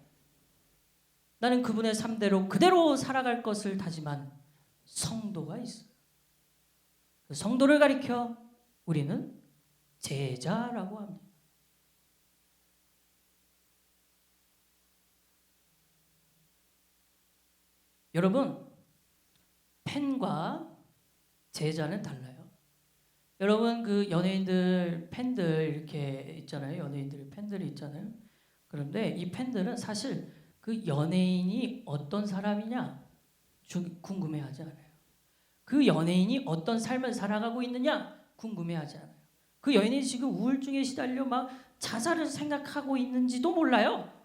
나는 그분의 삶대로 그대로 살아갈 것을 다짐한 성도가 있어요. 그 성도를 가리켜 우리는 제자라고 합니다. 여러분, 팬과 제자는 달라요. 여러분, 그 연예인들 팬들 이렇게 있잖아요. 연예인들 팬들이 있잖아요. 그런데 이 팬들은 사실 그 연예인이 어떤 사람이냐 궁금해하지 않아요. 그 연예인이 어떤 삶을 살아가고 있느냐 궁금해하지 않아요. 그 연예인이 지금 우울증에 시달려 막 자살을 생각하고 있는지도 몰라요.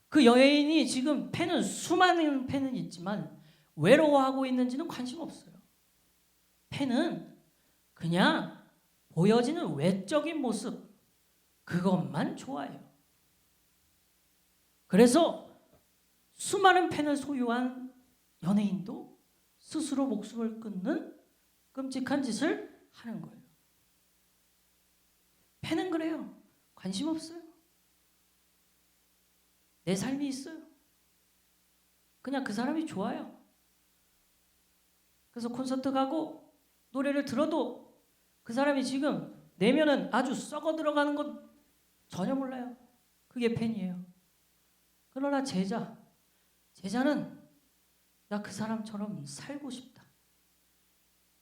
그 연예인이 지금 팬은 수많은 팬은 있지만 외로워하고 있는지는 관심 없어요. 팬은 그냥 보여지는 외적인 모습 그것만 좋아해요. 그래서 수많은 팬을 소유한 연예인도 스스로 목숨을 끊는 끔찍한 짓을 하는 거예요. 팬은 그래요. 관심 없어요. 내 삶이 있어요. 그냥 그 사람이 좋아요. 그래서 콘서트 가고 노래를 들어도 그 사람이 지금 내면은 아주 썩어 들어가는 것 전혀 몰라요. 그게 팬이에요. 그러나 제자는 나 그 사람처럼 살고 싶다.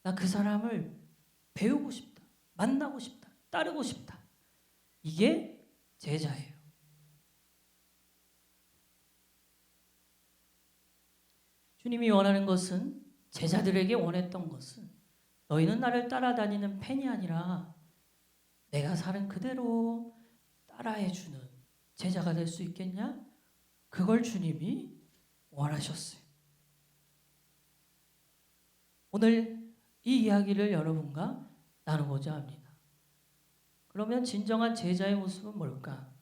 나 그 사람을 배우고 싶다. 만나고 싶다. 따르고 싶다. 이게 제자예요. 주님이 원하는 것은, 제자들에게 원했던 것은 너희는 나를 따라다니는 팬이 아니라 내가 사는 그대로 따라해주는 제자가 될 수 있겠냐? 그걸 주님이 원하셨어요. 오늘 이 이야기를 여러분과 나누고자 합니다. 그러면 진정한 제자의 모습은 뭘까?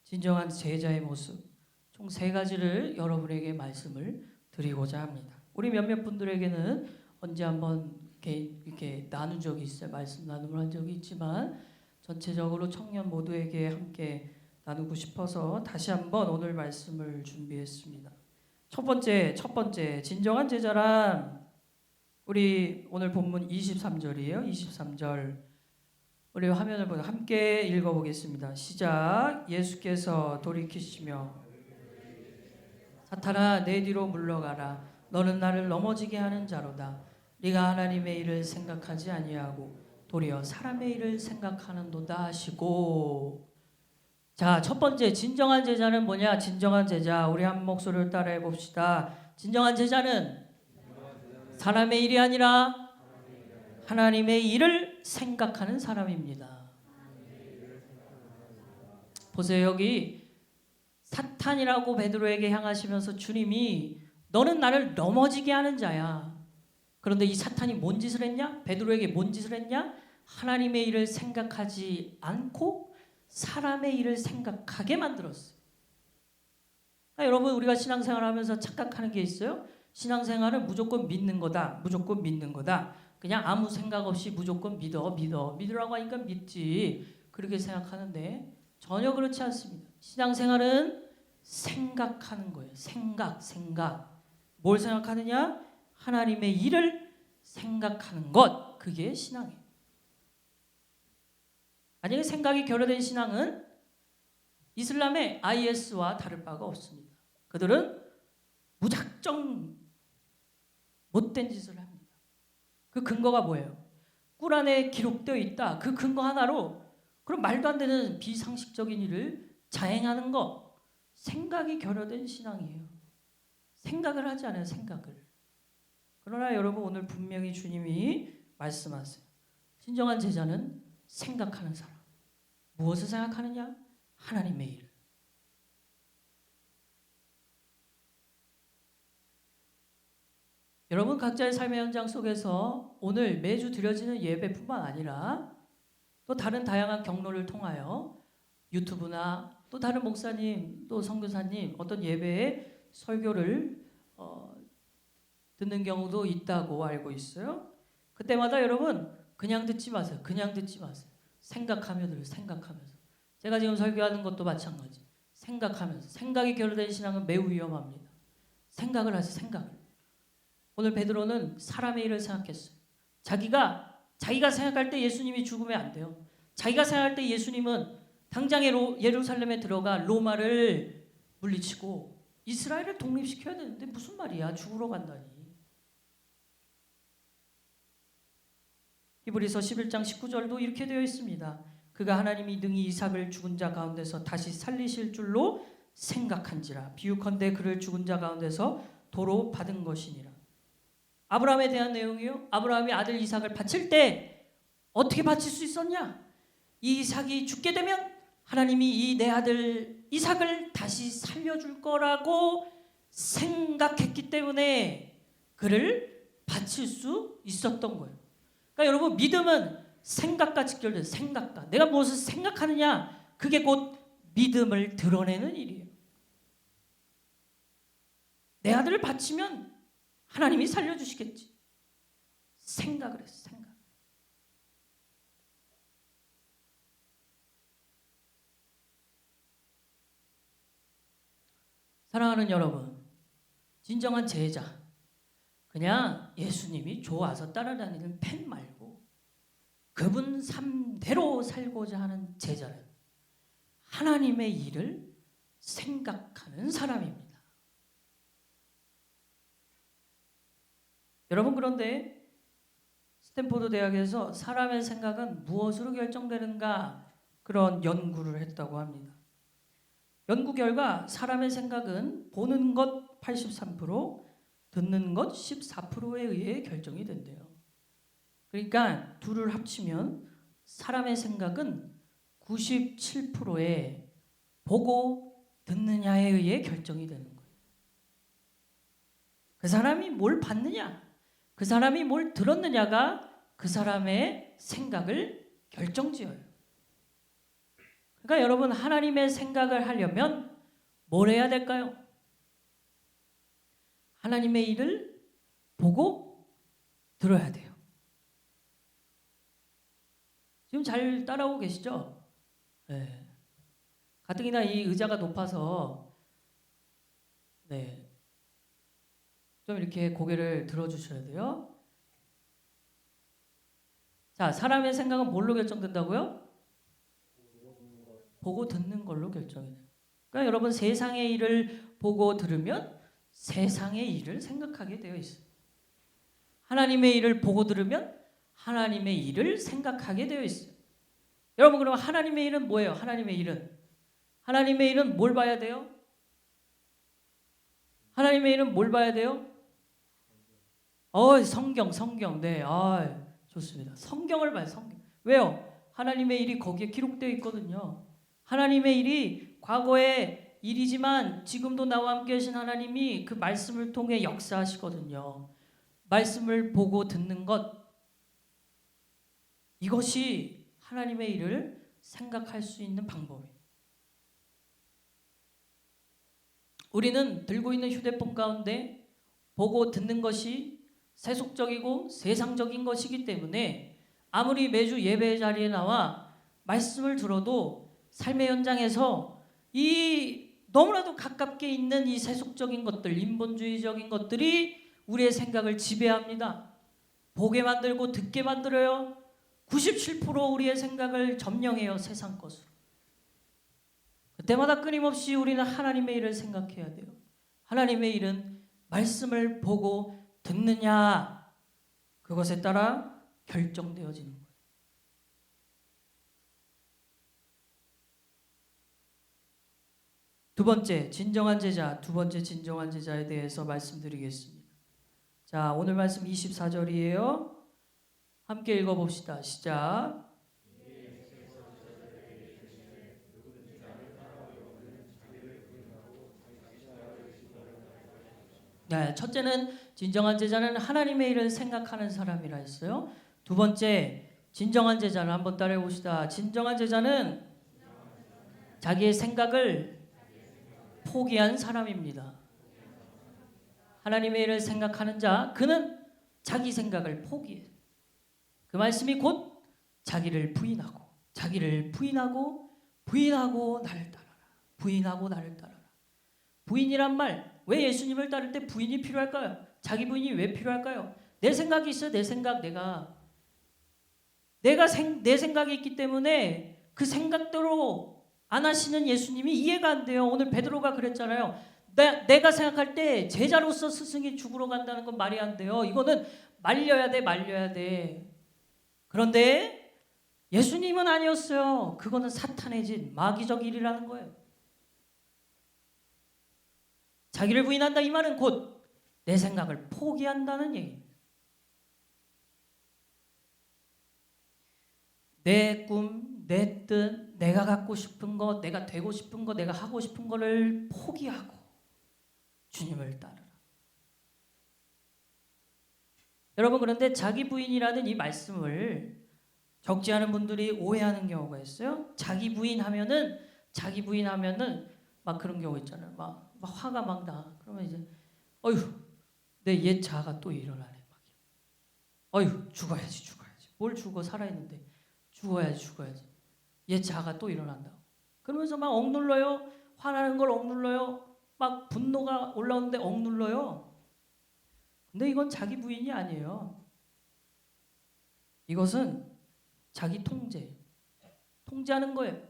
진정한 제자의 모습, 총 3가지를 여러분에게 말씀을 드리고자 합니다. 우리 몇몇 분들에게는 언제 한번 이렇게 나눈 적이 있어요. 말씀 나눔을 한 적이 있지만 전체적으로 청년 모두에게 함께 나누고 싶어서 다시 한번 오늘 말씀을 준비했습니다. 첫 번째 진정한 제자란, 우리 오늘 본문 23절이에요. 23절 우리 화면을 보고 함께 읽어보겠습니다. 시작. 예수께서 돌이키시며 사탄아 내 뒤로 물러가라. 너는 나를 넘어지게 하는 자로다. 네가 하나님의 일을 생각하지 아니하고 도리어 사람의 일을 생각하는도다 하시고. 자, 첫 번째 진정한 제자는 뭐냐? 진정한 제자, 우리 한 목소리를 따라해 봅시다. 진정한 제자는 사람의 일이 아니라 하나님의 일을 생각하는 사람입니다. 보세요. 여기 사탄이라고 베드로에게 향하시면서 주님이 너는 나를 넘어지게 하는 자야. 그런데 이 사탄이 뭔 짓을 했냐? 베드로에게 뭔 짓을 했냐? 하나님의 일을 생각하지 않고 사람의 일을 생각하게 만들었어요. 그러니까 여러분, 우리가 신앙생활하면서 착각하는 게 있어요. 신앙생활은 무조건 믿는 거다. 무조건 믿는 거다. 그냥 아무 생각 없이 무조건 믿으라고 하니까 믿지. 그렇게 생각하는데 전혀 그렇지 않습니다. 신앙생활은 생각하는 거예요. 생각. 뭘 생각하느냐? 하나님의 일을 생각하는 것. 그게 신앙이에요. 만약에 생각이 결여된 신앙은 이슬람의 IS와 다를 바가 없습니다. 그들은 무작정 못된 짓을 합니다. 그 근거가 뭐예요? 꾸란에 기록되어 있다. 그 근거 하나로 그럼 말도 안 되는 비상식적인 일을 자행하는 거. 생각이 결여된 신앙이에요. 생각을 하지 않아요. 생각을. 그러나 여러분 오늘 분명히 주님이 말씀하세요. 진정한 제자는 생각하는 사람. 무엇을 생각하느냐? 하나님의 일. 여러분 각자의 삶의 현장 속에서 오늘 매주 드려지는 예배뿐만 아니라 또 다른 다양한 경로를 통하여 유튜브나 또 다른 목사님 또 선교사님 어떤 예배의 설교를 듣는 경우도 있다고 알고 있어요. 그때마다 여러분 그냥 듣지 마세요. 생각하며 들어요. 생각하면서. 제가 지금 설교하는 것도 마찬가지. 생각하면서. 생각이 결여된 신앙은 매우 위험합니다. 생각을 하세요. 생각을. 오늘 베드로는 사람의 일을 생각했어요. 자기가 생각할 때 예수님이 죽으면 안 돼요. 자기가 생각할 때 예수님은 당장에 예루살렘에 들어가 로마를 물리치고 이스라엘을 독립시켜야 되는데 무슨 말이야? 죽으러 간다니. 히브리서 11장 19절도 이렇게 되어 있습니다. 그가 하나님이 능히 이삭을 죽은 자 가운데서 다시 살리실 줄로 생각한지라. 비유컨대 그를 죽은 자 가운데서 도로 받은 것이니라. 아브라함에 대한 내용이요. 아브라함이 아들 이삭을 바칠 때 어떻게 바칠 수 있었냐? 이 이삭이 죽게 되면 하나님이 이 내 아들 이삭을 다시 살려줄 거라고 생각했기 때문에 그를 바칠 수 있었던 거예요. 그러니까 여러분 믿음은 생각과 직결돼요. 생각과. 내가 무엇을 생각하느냐 그게 곧 믿음을 드러내는 일이에요. 내 아들을 바치면 하나님이 살려주시겠지. 생각을 했어. 생각. 사랑하는 여러분, 진정한 제자, 그냥 예수님이 좋아서 따라다니는 팬 말고 그분 삶대로 살고자 하는 제자는 하나님의 일을 생각하는 사람입니다. 여러분 그런데 스탠포드 대학에서 사람의 생각은 무엇으로 결정되는가 그런 연구를 했다고 합니다. 연구 결과 사람의 생각은 보는 것 83%, 듣는 것 14%에 의해 결정이 된대요. 그러니까 둘을 합치면 사람의 생각은 97%에 보고 듣느냐에 의해 결정이 되는 거예요. 그 사람이 뭘 봤느냐, 그 사람이 뭘 들었느냐가 그 사람의 생각을 결정지어요. 그러니까 여러분 하나님의 생각을 하려면 뭘 해야 될까요? 하나님의 일을 보고 들어야 돼요. 지금 잘 따라오고 계시죠? 네. 가뜩이나 이 의자가 높아서 좀 이렇게 고개를 들어주셔야 돼요. 자, 사람의 생각은 뭘로 결정된다고요? 보고 듣는 걸로 결정이 돼요. 그러니까 여러분 세상의 일을 보고 들으면 세상의 일을 생각하게 되어 있어요. 하나님의 일을 보고 들으면 하나님의 일을 생각하게 되어 있어요. 여러분 그러면 하나님의 일은 뭐예요? 하나님의 일은 뭘 봐야 돼요? 하나님의 일은 뭘 봐야 돼요? 성경. 네, 좋습니다. 성경을 봐요. 성경. 왜요? 하나님의 일이 거기에 기록되어 있거든요. 하나님의 일이 과거의 일이지만 지금도 나와 함께 하신 하나님이 그 말씀을 통해 역사하시거든요. 말씀을 보고 듣는 것, 이것이 하나님의 일을 생각할 수 있는 방법이에요. 우리는 들고 있는 휴대폰 가운데 보고 듣는 것이 세속적이고 세상적인 것이기 때문에 아무리 매주 예배 자리에 나와 말씀을 들어도 삶의 현장에서 이 너무나도 가깝게 있는 이 세속적인 것들, 인본주의적인 것들이 우리의 생각을 지배합니다. 보게 만들고 듣게 만들어요. 97% 우리의 생각을 점령해요. 세상 것으로. 그때마다 끊임없이 우리는 하나님의 일을 생각해야 돼요. 하나님의 일은 말씀을 보고 듣느냐, 그것에 따라 결정되어지는 거예요. 두 번째 진정한 제자에 대해서 말씀드리겠습니다. 자, 오늘 말씀 24절이에요. 함께 읽어봅시다. 시작. 네, 첫째는 진정한 제자는 하나님의 일을 생각하는 사람이라 했어요. 두 번째, 진정한 제자는 한번 따라해 봅시다. 진정한 제자는 자기의 생각을 포기한 사람입니다. 하나님의 일을 생각하는 자, 그는 자기 생각을 포기해요. 그 말씀이 곧 자기를 부인하고 나를 따라라. 부인하고 나를 따라라. 부인이란 말, 왜 예수님을 따를 때 부인이 필요할까요? 자기 부인이 왜 필요할까요? 내 생각이 있어요. 내 생각, 내 생각이 있기 때문에 그 생각대로 안 하시는 예수님이 이해가 안 돼요. 오늘 베드로가 그랬잖아요. 내가 생각할 때 제자로서 스승이 죽으러 간다는 건 말이 안 돼요. 이거는 말려야 돼. 그런데 예수님은 아니었어요. 그거는 사탄의 짓, 마귀적 일이라는 거예요. 자기를 부인한다 이 말은 곧 내 생각을 포기한다는 얘기입니다. 내 꿈, 내 뜻, 내가 갖고 싶은 것, 내가 되고 싶은 것, 내가 하고 싶은 거를 포기하고 주님을 따르라. 여러분, 그런데 자기 부인이라는 이 말씀을 적지 않은 분들이 오해하는 경우가 있어요. 자기 부인하면은 막 그런 경우 있잖아요. 막 화가 막 나. 그러면 이제 어휴, 내 옛 자아가 또 일어나네. 막. 어휴, 죽어야지. 뭘 죽어, 살아있는데. 죽어야지. 옛 자아가 또 일어난다고. 그러면서 막 억눌러요. 화나는 걸 억눌러요. 막 분노가 올라오는데 억눌러요. 근데 이건 자기 부인이 아니에요. 이것은 자기 통제하는 거예요.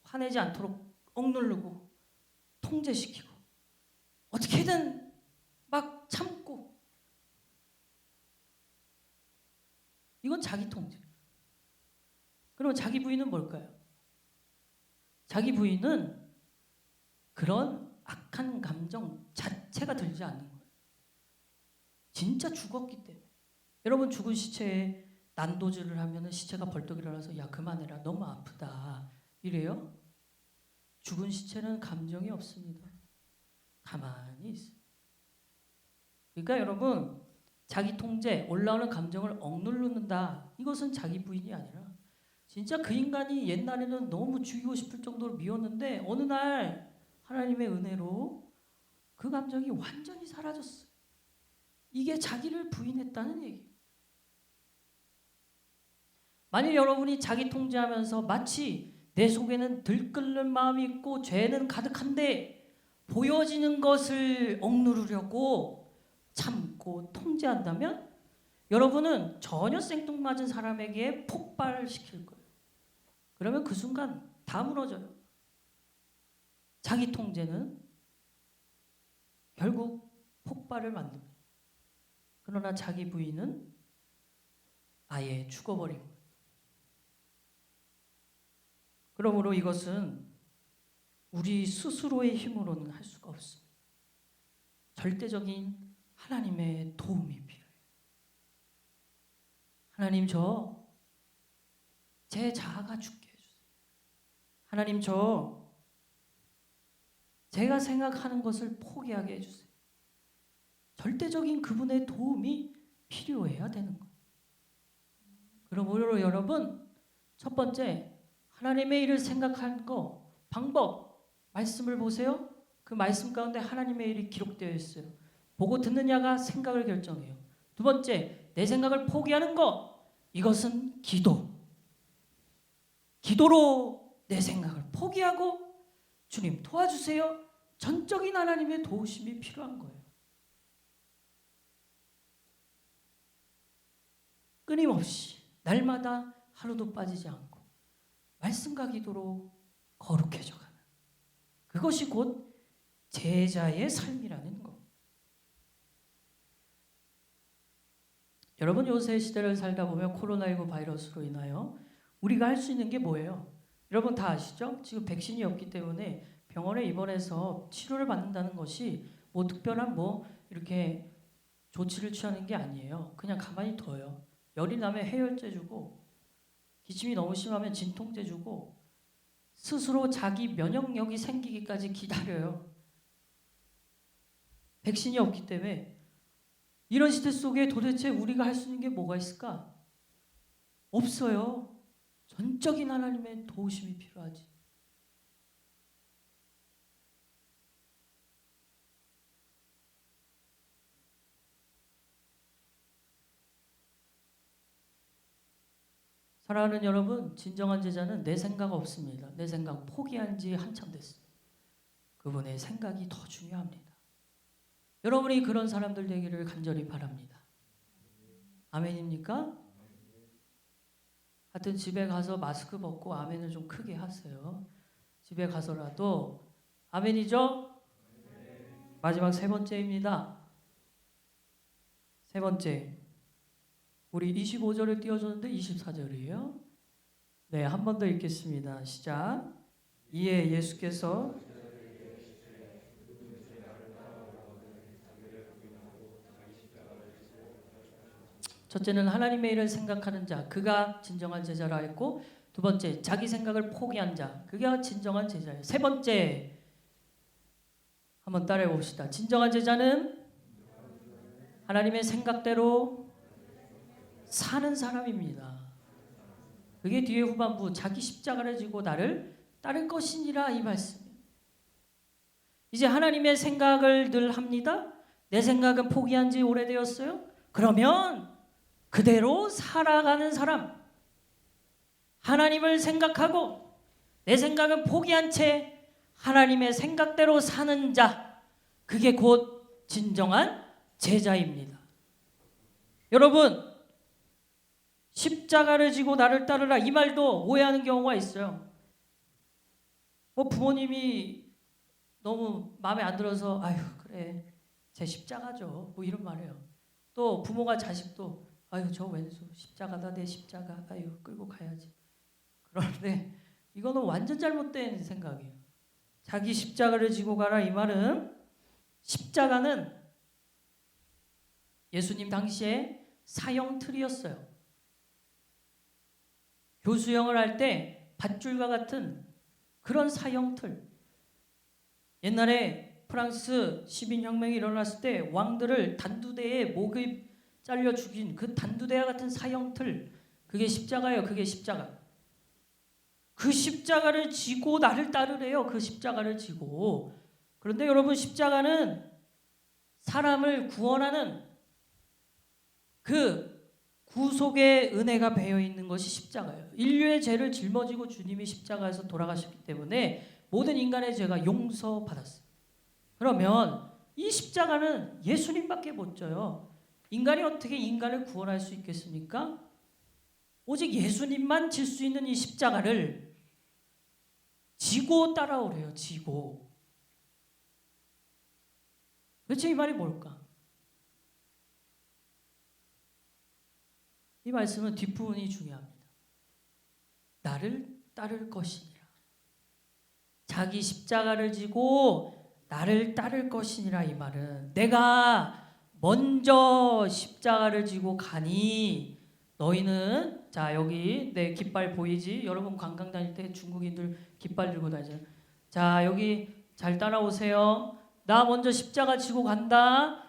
화내지 않도록 억누르고 통제시키고 어떻게든 막 참고, 이건 자기 통제. 그럼 자기 부인은 뭘까요? 자기 부인은 그런 악한 감정 자체가 들지 않는 거예요. 진짜 죽었기 때문에. 여러분, 죽은 시체에 난도질을 하면 시체가 벌떡 일어나서 야 그만해라, 너무 아프다 이래요? 죽은 시체는 감정이 없습니다. 가만히 있어요. 그러니까 여러분, 자기 통제, 올라오는 감정을 억누른다, 이것은 자기 부인이 아니라 진짜 그 인간이 옛날에는 너무 죽이고 싶을 정도로 미웠는데 어느 날 하나님의 은혜로 그 감정이 완전히 사라졌어요. 이게 자기를 부인했다는 얘기예요. 만일 여러분이 자기 통제하면서 마치 내 속에는 들끓는 마음이 있고 죄는 가득한데 보여지는 것을 억누르려고 참고 통제한다면 여러분은 전혀 생뚱맞은 사람에게 폭발을 시킬 거예요. 그러면 그 순간 다 무너져요. 자기 통제는 결국 폭발을 만듭니다. 그러나 자기 부인은 아예 죽어버린 거예요. 그러므로 이것은 우리 스스로의 힘으로는 할 수가 없습니다. 절대적인 하나님의 도움이 필요해요. 하나님, 제 자아가 죽게 해주세요. 하나님, 제가 생각하는 것을 포기하게 해주세요. 절대적인 그분의 도움이 필요해야 되는 거예요. 그러므로 여러분, 첫 번째, 하나님의 일을 생각하는 거 방법, 말씀을 보세요. 그 말씀 가운데 하나님의 일이 기록되어 있어요. 보고 듣느냐가 생각을 결정해요. 두 번째, 내 생각을 포기하는 거, 이것은 기도로 내 생각을 포기하고 주님 도와주세요. 전적인 하나님의 도우심이 필요한 거예요. 끊임없이 날마다 하루도 빠지지 않고 말씀과 기도로 거룩해져가는 그것이 곧 제자의 삶이라는 것. 여러분, 요새 시대를 살다 보면 코로나19 바이러스로 인하여 우리가 할 수 있는 게 뭐예요? 여러분 다 아시죠? 지금 백신이 없기 때문에 병원에 입원해서 치료를 받는다는 것이 뭐 특별한 뭐 이렇게 조치를 취하는 게 아니에요. 그냥 가만히 둬요. 열이 나면 해열제 주고, 기침이 너무 심하면 진통제 주고, 스스로 자기 면역력이 생기기까지 기다려요. 백신이 없기 때문에. 이런 시대 속에 도대체 우리가 할 수 있는 게 뭐가 있을까? 없어요. 전적인 하나님의 도우심이 필요하지. 사랑하는 여러분, 진정한 제자는 내 생각 없습니다. 내 생각 포기한 지 한참 됐습니다. 그분의 생각이 더 중요합니다. 여러분이 그런 사람들 되기를 간절히 바랍니다. 아멘입니까? 하여튼 집에 가서 마스크 벗고 아멘을 좀 크게 하세요. 집에 가서라도 아멘이죠? 마지막 세 번째입니다. 세 번째. 우리 25절을 띄워줬는데 24절이에요. 네, 한 번 더 읽겠습니다. 시작. 이에 예수께서 첫째는 하나님의 일을 생각하는 자, 그가 진정한 제자라 했고, 두 번째, 자기 생각을 포기한 자, 그가 진정한 제자예요. 세 번째, 한번 따라해 봅시다. 진정한 제자는 하나님의 생각대로 사는 사람입니다. 그게 뒤에 후반부 자기 십자가를 지고 나를 따를 것이니라 이 말씀입니다. 이제 하나님의 생각을 늘 합니다. 내 생각은 포기한 지 오래되었어요. 그러면 그대로 살아가는 사람, 하나님을 생각하고 내 생각은 포기한 채 하나님의 생각대로 사는 자, 그게 곧 진정한 제자입니다. 여러분, 십자가를 지고 나를 따르라 이 말도 오해하는 경우가 있어요. 뭐 부모님이 너무 마음에 안 들어서 아유 그래 제 십자가죠 뭐 이런 말해요. 또 부모가 자식도 아유 저 왼수 십자가다 내 십자가 아유 끌고 가야지. 그런데 이거는 완전 잘못된 생각이에요. 자기 십자가를 지고 가라 이 말은, 십자가는 예수님 당시에 사형틀이었어요. 교수형을 할 때 밧줄과 같은 그런 사형틀. 옛날에 프랑스 시민혁명이 일어났을 때 왕들을 단두대에 목을 잘려 죽인 그 단두대와 같은 사형틀, 그게 십자가예요. 그게 십자가. 그 십자가를 지고 나를 따르래요. 그 십자가를 지고. 그런데 여러분, 십자가는 사람을 구원하는 그 구속의 은혜가 배어 있는 것이 십자가예요. 인류의 죄를 짊어지고 주님이 십자가에서 돌아가셨기 때문에 모든 인간의 죄가 용서받았어요. 그러면 이 십자가는 예수님밖에 못 져요. 인간이 어떻게 인간을 구원할 수 있겠습니까? 오직 예수님만 질 수 있는 이 십자가를 지고 따라오래요. 지고. 도대체 이 말이 뭘까? 이 말씀은 뒷부분이 중요합니다. 나를 따를 것이니라. 자기 십자가를 지고 나를 따를 것이니라 이 말은, 내가 먼저 십자가를 지고 가니 너희는, 자 여기 내 깃발 보이지? 여러분 관광 다닐 때 중국인들 깃발 들고 다니잖아요. 자 여기 잘 따라오세요. 나 먼저 십자가 지고 간다.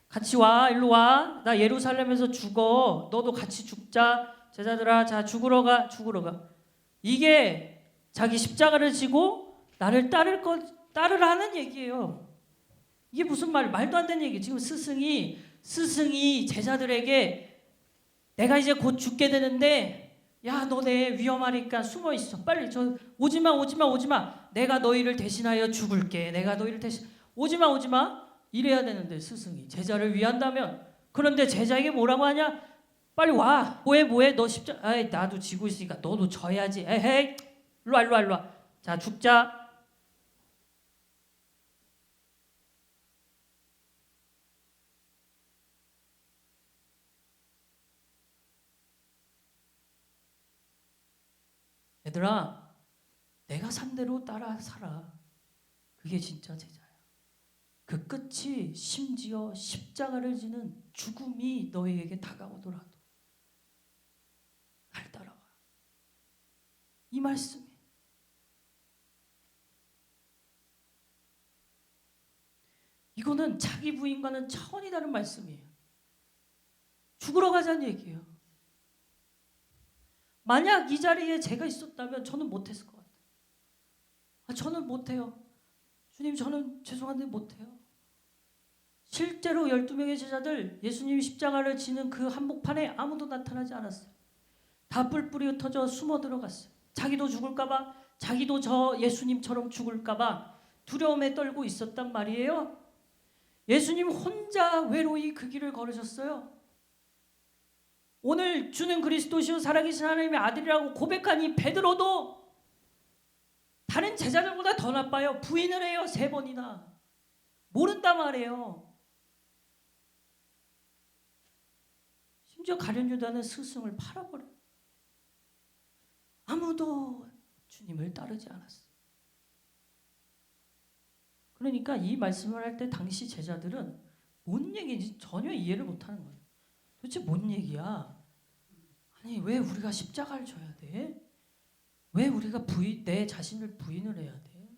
같이 와, 일로 와. 나 예루살렘에서 죽어. 너도 같이 죽자. 제자들아, 자 죽으러 가, 죽으러 가. 이게 자기 십자가를 지고 나를 따르라는 얘기예요. 이게 무슨 말도 안 되는 얘기예요. 지금 스승이 제자들에게 내가 이제 곧 죽게 되는데 야, 너네 위험하니까 숨어 있어. 빨리 저 오지마, 오지마, 오지마. 내가 너희를 대신하여 죽을게. 내가 너희를 대신 오지마, 오지마. 이래야 되는데 스승이 제자를 위한다면, 그런데 제자에게 뭐라고 하냐? 빨리 와. 뭐해? 너 십자. 아이, 나도 지고 있으니까 너도 져야지. 에헤이. 일로 와, 일로 와, 일로 와. 자, 죽자. 얘들아, 내가 산 대로 따라 살아. 그게 진짜 제자야. 그 끝이 심지어 십자가를 지는 죽음이 너희에게 다가오더라도 날 따라와. 이 말씀이. 이거는 자기 부인과는 차원이 다른 말씀이에요. 죽으러 가자는 얘기예요. 만약 이 자리에 제가 있었다면 저는 못했을 것 같아요. 저는 못해요. 주님, 저는 죄송한데 못해요. 실제로 12명의 제자들, 예수님이 십자가를 지는 그 한복판에 아무도 나타나지 않았어요. 다 뿔뿔이 흩어져 숨어 들어갔어요. 자기도 죽을까봐, 자기도 저 예수님처럼 죽을까봐 두려움에 떨고 있었단 말이에요. 예수님 혼자 외로이 그 길을 걸으셨어요. 오늘 주는 그리스도시요 살아계신 하나님의 아들이라고 고백한 이 베드로도 다른 제자들보다 더 나빠요. 부인을 해요. 3번이나. 모른단 말이에요. 심지어 가룟 유다는 스승을 팔아버려요. 아무도 주님을 따르지 않았어요. 그러니까 이 말씀을 할 때 당시 제자들은 뭔 얘기인지 전혀 이해를 못하는 거예요. 도대체 뭔 얘기야? 아니, 왜 우리가 십자가를 져야 돼? 왜 우리가 내 자신을 부인을 해야 돼?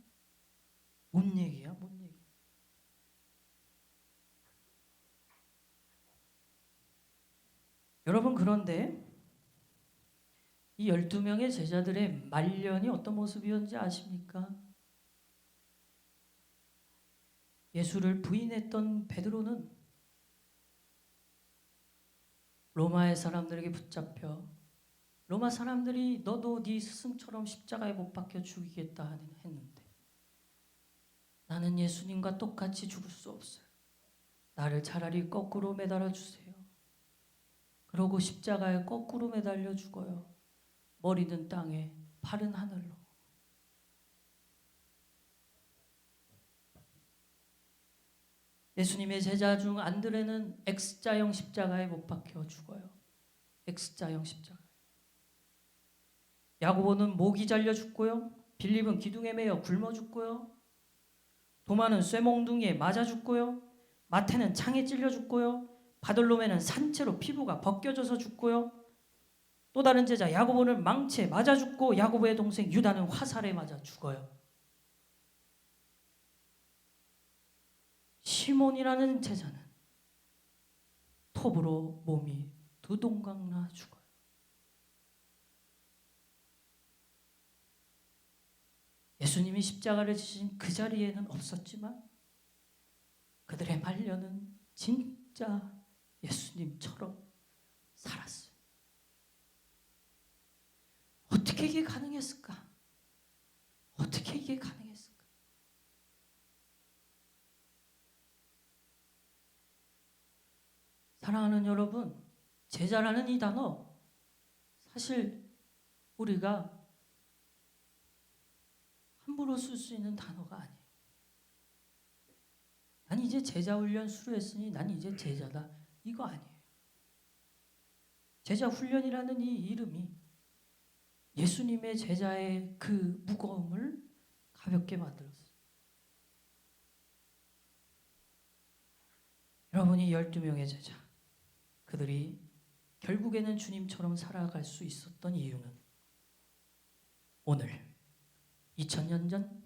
뭔 얘기야? 뭔 얘기? 여러분, 그런데 이 12명의 제자들의 말년이 어떤 모습이었는지 아십니까? 예수를 부인했던 베드로는 로마의 사람들에게 붙잡혀 로마 사람들이 너도 네 스승처럼 십자가에 못 박혀 죽이겠다 했는데 나는 예수님과 똑같이 죽을 수 없어요. 나를 차라리 거꾸로 매달아 주세요. 그러고 십자가에 거꾸로 매달려 죽어요. 머리는 땅에, 팔은 하늘로. 예수님의 제자 중 안드레는 X자형 십자가에 못 박혀 죽어요. X자형 십자가. 야고보는 목이 잘려 죽고요. 빌립은 기둥에 매여 굶어 죽고요. 도마는 쇠몽둥이에 맞아 죽고요. 마태는 창에 찔려 죽고요. 바돌로메는 산채로 피부가 벗겨져서 죽고요. 또 다른 제자 야고보는 망치에 맞아 죽고 야고보의 동생 유다는 화살에 맞아 죽어요. 시몬이라는 제자는 톱으로 몸이 두 동강 나 죽어요. 예수님이 십자가를 지신 그 자리에는 없었지만 그들의 말년은 진짜 예수님처럼 살았어요. 어떻게 이게 가능했을까? 어떻게 이게 가능했을까? 사랑하는 여러분, 제자라는 이 단어 사실 우리가 함부로 쓸 수 있는 단어가 아니에요. 난 이제 제자 훈련 수료했으니 난 이제 제자다. 이거 아니에요. 제자 훈련이라는 이 이름이 예수님의 제자의 그 무거움을 가볍게 만들었어요. 여러분이 12명의 제자, 그들이 결국에는 주님처럼 살아갈 수 있었던 이유는 오늘 2000년 전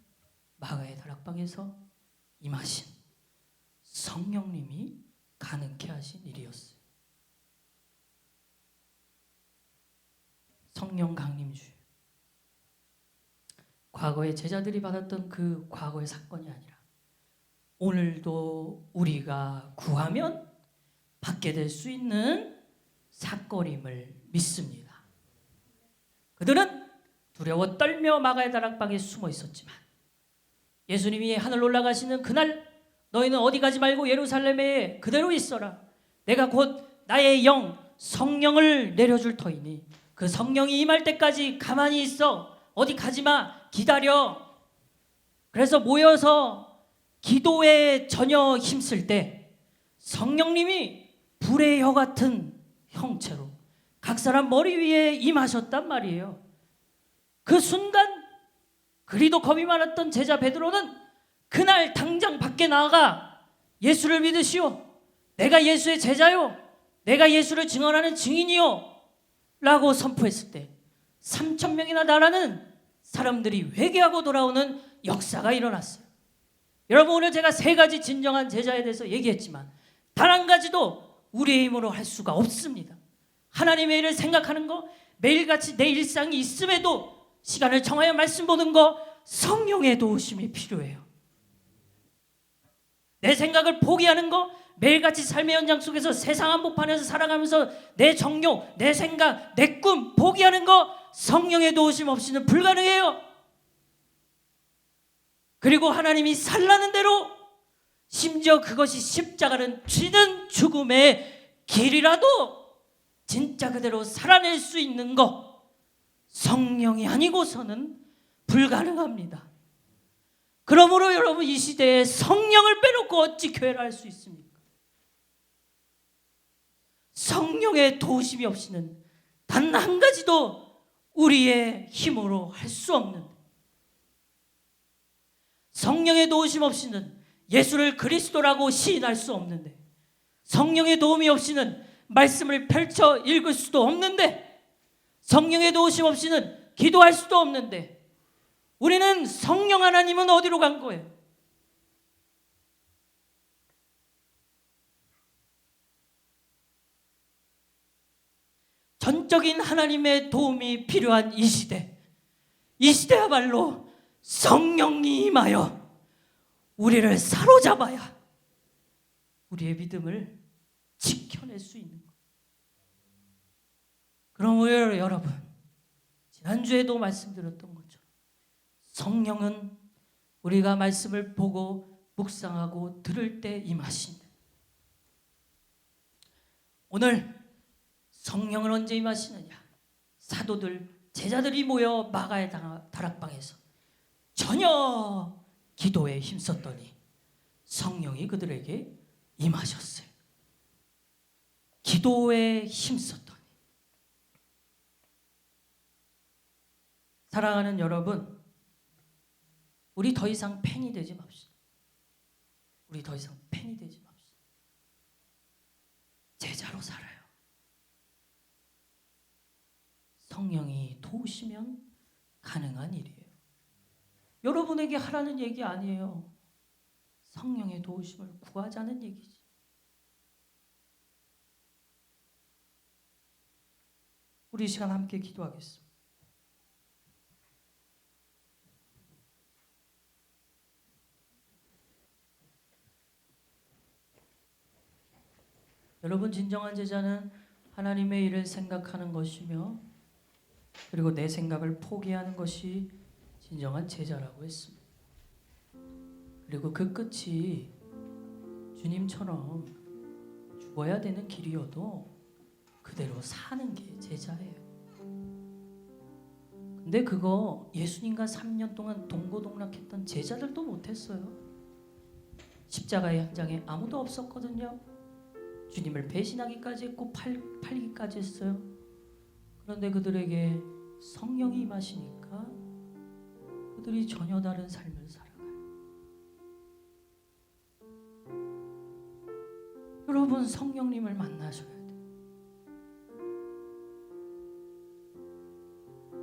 마가의 다락방에서 임하신 성령님이 가능케 하신 일이었어요. 성령 강림주의. 과거의 제자들이 받았던 그 과거의 사건이 아니라 오늘도 우리가 구하면 받게 될 수 있는 사건임을 믿습니다. 그들은 두려워 떨며 마가의 다락방에 숨어 있었지만 예수님이 하늘 올라가시는 그날 너희는 어디 가지 말고 예루살렘에 그대로 있어라. 내가 곧 나의 영 성령을 내려줄 터이니 그 성령이 임할 때까지 가만히 있어. 어디 가지마. 기다려. 그래서 모여서 기도에 전혀 힘쓸 때 성령님이 불의 여 같은 형체로 각 사람 머리 위에 임하셨단 말이에요. 그 순간 그리도 겁이 많았던 제자 베드로는 그날 당장 밖에 나아가 예수를 믿으시오. 내가 예수의 제자요. 내가 예수를 증언하는 증인이요. 라고 선포했을 때 3,000명이나 달하는 사람들이 회개하고 돌아오는 역사가 일어났어요. 여러분, 오늘 제가 3가지 진정한 제자에 대해서 얘기했지만 단 한 가지도 우리의 힘으로 할 수가 없습니다. 하나님의 일을 생각하는 거, 매일같이 내 일상이 있음에도 시간을 정하여 말씀 보는 거, 성령의 도우심이 필요해요. 내 생각을 포기하는 거, 매일같이 삶의 현장 속에서 세상 한복판에서 살아가면서 내 정욕, 내 생각, 내 꿈 포기하는 거, 성령의 도우심 없이는 불가능해요. 그리고 하나님이 살라는 대로, 심지어 그것이 십자가는 쥐는 죽음의 길이라도 진짜 그대로 살아낼 수 있는 거, 성령이 아니고서는 불가능합니다. 그러므로 여러분, 이 시대에 성령을 빼놓고 어찌 교회를 할 수 있습니까? 성령의 도우심이 없이는 단 한 가지도 우리의 힘으로 할 수 없는, 성령의 도우심 없이는 예수를 그리스도라고 시인할 수 없는데, 성령의 도움이 없이는 말씀을 펼쳐 읽을 수도 없는데, 성령의 도우심 없이는 기도할 수도 없는데, 우리는 성령 하나님은 어디로 간 거예요? 전적인 하나님의 도움이 필요한 이 시대, 이 시대야말로 성령이 임하여 우리를 사로잡아야 우리의 믿음을 지켜낼 수 있는 것. 그러므로 여러분, 지난주에도 말씀드렸던 것처럼 성령은 우리가 말씀을 보고 묵상하고 들을 때 임하신다. 오늘 성령은 언제 임하시느냐? 사도들, 제자들이 모여 마가의 다락방에서 전혀 기도에 힘썼더니 성령이 그들에게 임하셨어요. 기도에 힘썼더니. 사랑하는 여러분, 우리 더 이상 팬이 되지 맙시다. 우리 더 이상 팬이 되지 맙시다. 제자로 살아요. 성령이 도우시면 가능한 일이에요. 여러분에게 하라는 얘기 아니에요. 성령의 도우심을 구하자는 얘기지. 우리 이 시간 함께 기도하겠습니다. 여러분, 진정한 제자는 하나님의 일을 생각하는 것이며, 그리고 내 생각을 포기하는 것이 진정한 제자라고 했습니다. 그리고 그 끝이 주님처럼 죽어야 되는 길이어도 그대로 사는 게 제자예요. 근데 그거 예수님과 3년 동안 동고동락했던 제자들도 못했어요. 십자가의 현장에 아무도 없었거든요. 주님을 배신하기까지 했고 팔기까지 했어요. 그런데 그들에게 성령이 임하시니까 그들이 전혀 다른 삶을 살아가요. 여러분, 성령님을 만나셔야 돼요.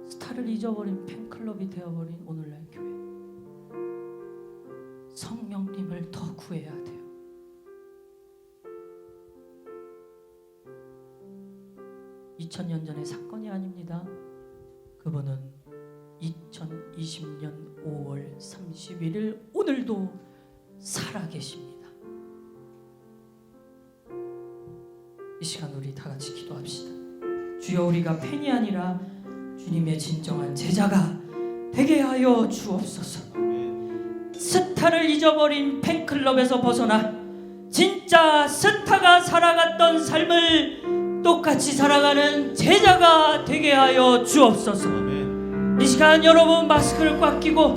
스타를 잊어버린 팬클럽이 되어버린 오늘날 교회, 성령님을 더 구해야 돼요. (2000년) 전의 사건이 아닙니다. 그분은 2020년 5월 31일 오늘도 살아계십니다. 이 시간 우리 다 같이 기도합시다. 주여, 우리가 팬이 아니라 주님의 진정한 제자가 되게 하여 주옵소서. 스타를 잊어버린 팬클럽에서 벗어나 진짜 스타가 살아갔던 삶을 똑같이 살아가는 제자가 되게 하여 주옵소서. 이 시간 여러분 마스크를 꽉 끼고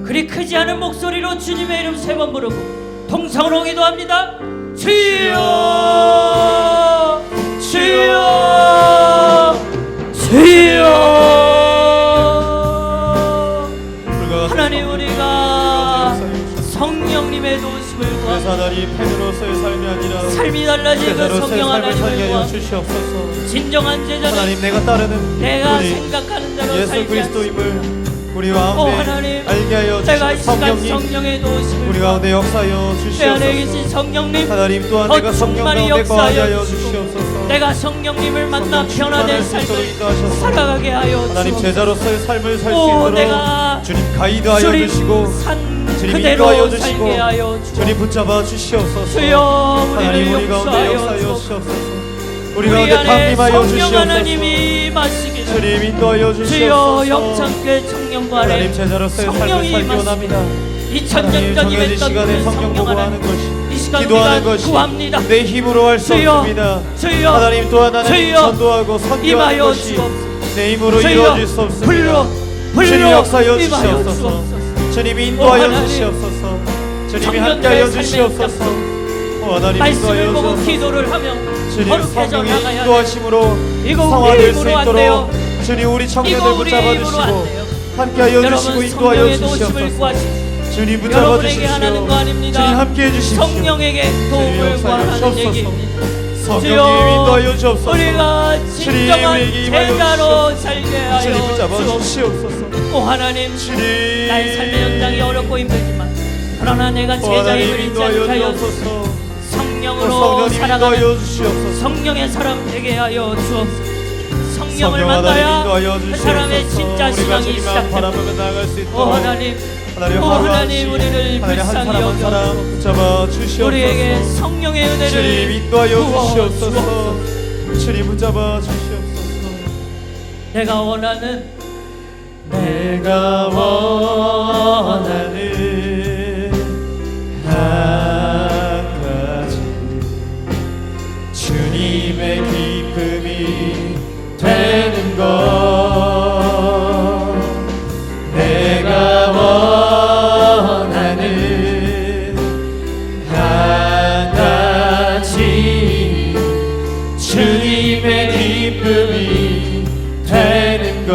그리 크지 않은 목소리로 주님의 이름 3번 부르고 통성으로 기도합니다. 주여 주여 주여. 하나님 우리가 성령님의 도우심을 구합니다. 하나님 팬으로서의 삶이 아니라 삶이 달라진 그 제자로서의 성령 삶을 살게 하나님을 하여 구합니다. 주시옵소서. 진정한 제자는 하나님 내가 따르는 내가 우리 생각하는 대로 예수 살지 그리스도임을 우리 가운데 하나님, 알게 하여 내가 이 주시고 시간 성령님 성령의 도우심을 우리 가운데 역사하여 내 안에 계신 주시옵소서. 성령님 하나님 또한 더 내가 성령 충만히 가운데 거하게 역사하여 하여 주시고 주시옵소서. 내가 성령님을 만나 성령 변화된 충만할 수 있도록 삶을 인도하셔서 살아가게 하여 하나님 주옵소서. 제자로서의 삶을 살 수 오, 있도록 내가 주님 가이드하여 주님 주시고 산 주님 그대로 인도하여 주시고 살게 하여 주옵소서. 주님 붙잡아 주시옵소서. 주여 하나님 우리를 우리 가운데 용서하여 역사하여 주옵소서. 주시옵소서. 우리 우리 가운데 안에 강림하여 성령 주시옵소서. 하나님이 마시기를 주님 인도하여 주여 주시옵소서. 영창교회 청년부 안에 하나님 제자로서의 삶을 성령이 살기 마시기를 원합니다. 2000년 전이 정해진 맺던 시간에 그 성령 성령 보고하는 하나님 것이 이 시간 기도하는 우리가 것이 구합니다. 내 힘으로 할 수 주여, 없습니다. 주여 하나님 또한 하나님 주여, 전도하고 선교하는 임하여 것이 주옵소서. 내 힘으로 주여, 이루어질 수 없습니다. 불러 주님 역사하여 임하여 주시옵소서. 주옵소서. 주님 인도하여 하나님, 주시옵소서. 주님이 청년들의 함께하여 삶의 주시옵소서. 하나님 말씀을 인도하여 보고 주옵소서. 기도를 하며 주님 거룩해져 성령의 나가야 돼요. 인도하심으로 이거 성화될 우리 수 힘으로 안 있도록 돼요. 주님 우리 이거 청년들 우리 붙잡아 힘으로 안 주시고 돼요. 함께하여 주시고 여러분 인도하여 성령의 도우심을 주시옵소서. 구하십시오. 주님 붙잡아 여러분에게 하나는 거 주십시오. 아닙니다. 주님 함께해 주십시오. 성령에게 도움을 역사하여 구하라는 주옵소서. 얘기입니다. 성령님 인도하여 주옵소서. 우리가 진정한 우리에게 임하여 제자로 살게 하여 주님 붙잡아 주옵소서. 주시옵소서. 오 하나님 주님 나의 삶의 연장이 어렵고 힘들지만 그러나 내가 제자임을 하나님 잊지 인도하여 않게 하여 주옵소서. 성령으로 성령님 살아가는 인도하여 주시옵소서. 성령의 사람 되게 하여 주옵소서. 성령을 성령 하나님 만나야 인도하여 그 사람의 주시옵소서. 진짜 우리가 신앙이 주님만 시작됩니다. 바라보며 나아갈 수 오 있도록 하나님 하나님 오 하루하루씩 하나님 우리를 하나님 한 불쌍히 사람 한 사람 여겨 붙잡아 주시옵소서. 우리에게 성령의 주님 은혜를 인도하여 부어 주시옵소서. 주님 붙잡아 주시옵소서. 내가 원하는 내가 원하는 한 가지 주님의 기쁨이 되는 것 내가 원하는 한 가지 주님의 기쁨이 되는 것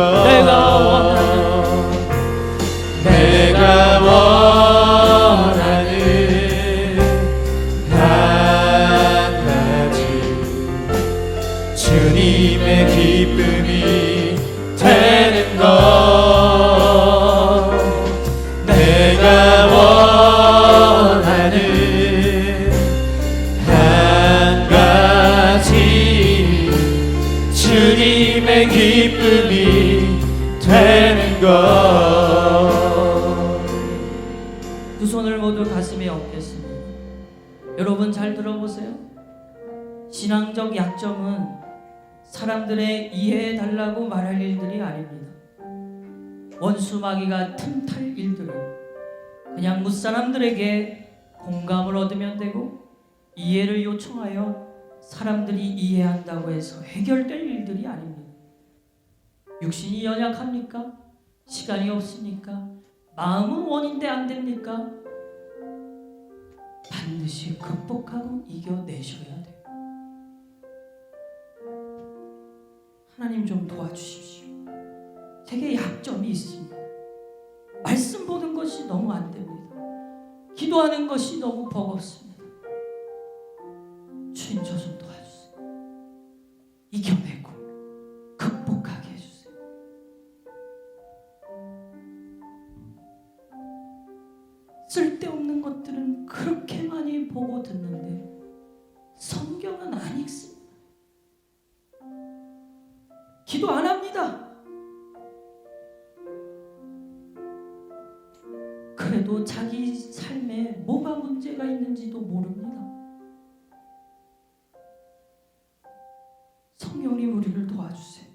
내가 원하는 한 가지 주님의 기쁨이 되는 것 내가 원하는 한 가지 주님의 기쁨이 되는 것 두 손을 모두 가슴에 얹겠습니다. 여러분 잘 들어보세요. 신앙적 약점은 사람들의 이해해달라고 말할 일들이 아닙니다. 원수 마귀가 틈탈 일들은 그냥 무사람들에게 공감을 얻으면 되고 이해를 요청하여 사람들이 이해한다고 해서 해결될 일들이 아닙니다. 육신이 연약합니까? 시간이 없습니까? 마음은 원인데 안 됩니까? 반드시 극복하고 이겨내셔야 돼요. 하나님 좀 도와주십시오. 제게 약점이 있습니다. 말씀 보는 것이 너무 안 됩니다. 기도하는 것이 너무 버겁습니다. 주님 저 좀 도와주세요. 이겨내고 극복하게 해주세요. 쓸데없는 것들은 그렇게 많이 보고 듣는데 성경은 안 읽습니다. 기도 안 합니다. 그래도 자기 삶에 뭐가 문제가 있는지도 모릅니다. 성령님 우리를 도와주세요.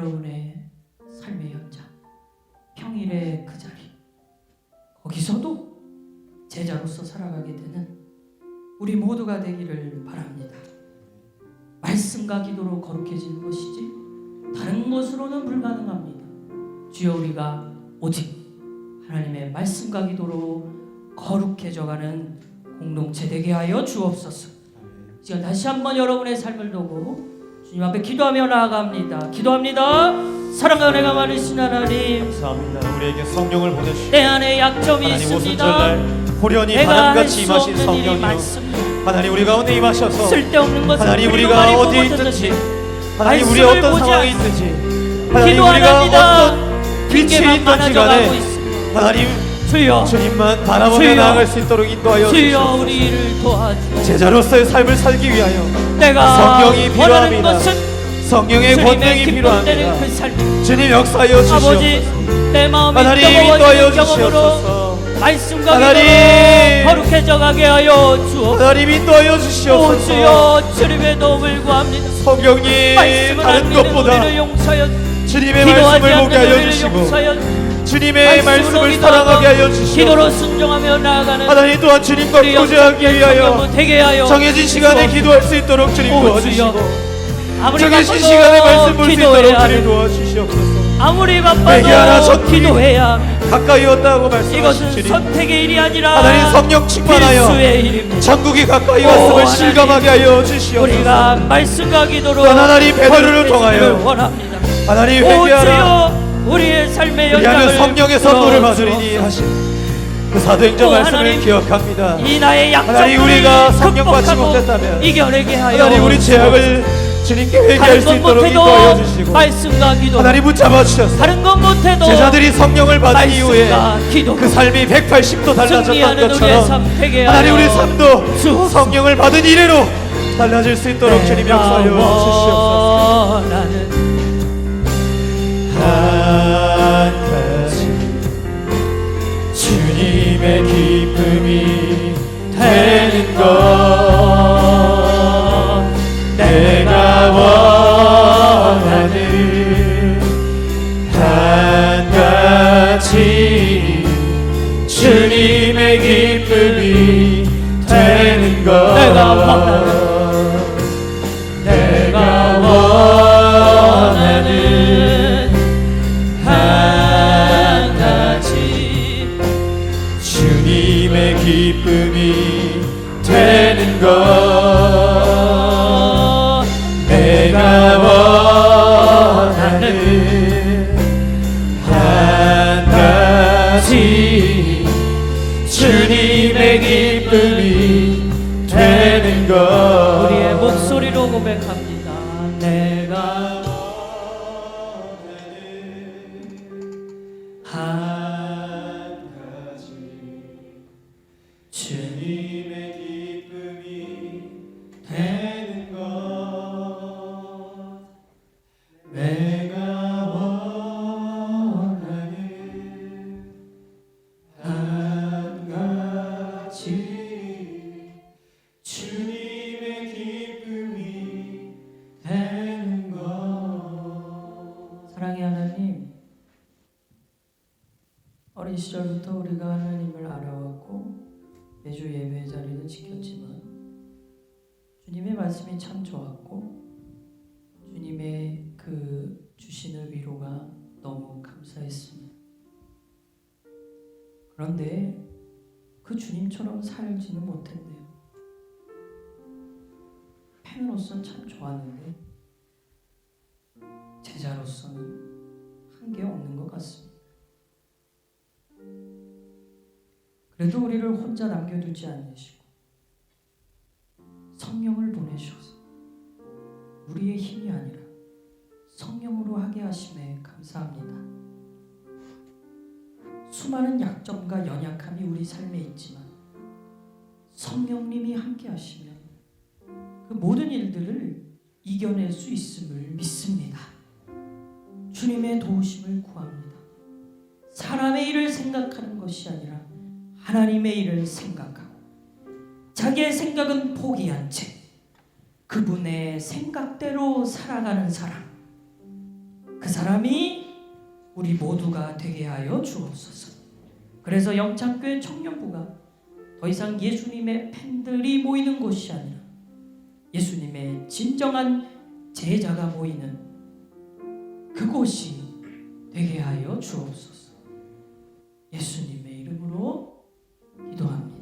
여러분의 삶의 현장, 평일의 그 자리, 거기서도 제자로서 살아가게 되는 우리 모두가 되기를 바랍니다. 말씀과 기도로 거룩해지는 것이지 다른 것으로는 불가능합니다. 주여, 우리가 오직 하나님의 말씀과 기도로 거룩해져가는 공동체 되게 하여 주옵소서. 지금 다시 한번 여러분의 삶을 두고 주님 앞에 기도하며 나아갑니다. 기도합니다. 사랑과 은혜가 많으신 하나님, 감사합니다. 우리에게 성령을 보내주시고 내 안에 약점이 하나님 있습니다. 오순절날 호련히 내가 할 바람같이 수 임하신 없는 일이 성령이요, 많습니다. 하나님 우리 가운데 임하셔서 쓸데없는 것을 하나님 우리로 우리가 많이 어디에 보고 있든지, 있든지 하나님 우리 말씀을 어떤 보지 상황이 않습니다. 있든지, 하나님 기도 안 우리가 합니다. 어떤 빛이 핑계만 있든지 많아져가고 간에 있습니다. 하나님 주여, 주님만 바라보며 주여, 나아갈 수 있도록 인도하여 주여, 주시옵소서. 우리를 도와주옵소서. 제자로서의 삶을 살기 위하여 내가 성령이 원하는 필요합니다. 것은 성령의 주님의 권능이 기쁨되는 필요합니다. 그 삶. 주님 역사하여 아버지, 주시옵소서. 내 마음이 하나님 인도하여 뜨거워지는 경험으로 주시옵소서. 말씀과 하나님, 기도로 거룩해져 가게 하여 주옵소서. 하나님 인도하여 오 주시옵소서. 주여, 주님의 도움을 구합니다. 성령님 말씀을 다른 안 믿는 것보다 우리를 용서하여, 주님의 기도하지 말씀을 보게 않는 하여 우리를 주시고 용서하여, 주님의 말씀을 기도하고 사랑하게 하여 기도로 주시옵소서. 순종하며 나아가는 하나님 또한 주님과 우리 교제하기 위하여 성령도 되게 하여 정해진 시간에 주옵소서. 기도할 수 있도록 주님 오, 도와주시고 주여. 아무리 정해진 시간에 말씀 바빠도 볼 수 기도해야 있도록 주님 합니다. 도와주시옵소서. 아무리 내게 하나 바빠도 선물이 기도해야 합니다. 가까이 왔다고 말씀하신 이것은 주님, 선택의 일이 아니라 하나님 성령 충만하여 필수의 일입니다. 천국이 가까이 오, 왔음을 하나님, 실감하게 하여 주시옵소서. 우리가 말씀과 기도로 또한 하나님 베드로를 거룩해지기를 통하여 원합니다. 하나님 오 회개하라, 주여, 우리의 삶의 우리하는 연장을 성령의 선물을 풀어주옵소서. 받으리니 하신 그 사도행전 오, 말씀을 하나님, 기억합니다. 이 나의 하나님 약점들을 우리가 성령 받지 극복하고 못했다면 이겨내게 하여 하나님 우리 죄악을 주님께 회개할 다른 수 것 있도록 인도하여 못해도 주시고 말씀과 기도, 하나님 붙잡아 주셔서 다른 것 못해도 제자들이 성령을 받은 이후에 말씀과 기도, 그 삶이 180도 달라졌던 승리하는 우리의 것처럼 삶 되게 하나님 우리 하여 삶도 주옵소서. 성령을 받은 이래로 달라질 수 있도록 주님 역사하여 주시옵소서. 원하는 한 가지 주님의 기쁨이 되는 것, 내가 원하는 한 가지 주님의 기쁨이 되는 것, 내가 원하는 한 가지 주님의 기쁨이 되는 것, 내가 원하는 한 가지 주님의 기쁨이 되는 것. 우리의 목소리로 고백합니다. 내가 한 가지 주님의 기쁨이 되는 것, 내가 원하는 한 가지 주님의 기쁨이 되는 것. 사랑의 하나님, 어린 시절부터 우리가 하나님을 알아왔고 매주 예배 자리를 지켰지만 주님의 말씀이 참 좋았고 주님의 그 주시는 위로가 너무 감사했습니다. 그런데 그 주님처럼 살지는 못했네요. 팬으로서는 참 좋았는데 제자로서는 한 게 없는 것 같습니다. 그래도 우리를 혼자 남겨두지 않으시고 성령을 보내셔서 우리의 힘이 아니라 성령으로 하게 하심에 감사합니다. 수많은 약점과 연약함이 우리 삶에 있지만 성령님이 함께 하시면 그 모든 일들을 이겨낼 수 있음을 믿습니다. 주님의 도우심을 구합니다. 사람의 일을 생각하는 것이 아니라 하나님의 일을 생각하고 자기의 생각은 포기한 채 그분의 생각대로 살아가는 사람, 그 사람이 우리 모두가 되게 하여 주옵소서. 그래서 영창교회 청년부가 더 이상 예수님의 팬들이 모이는 곳이 아니라 예수님의 진정한 제자가 모이는 그곳이 되게 하여 주옵소서. 예수님의 이름으로 기도합니다.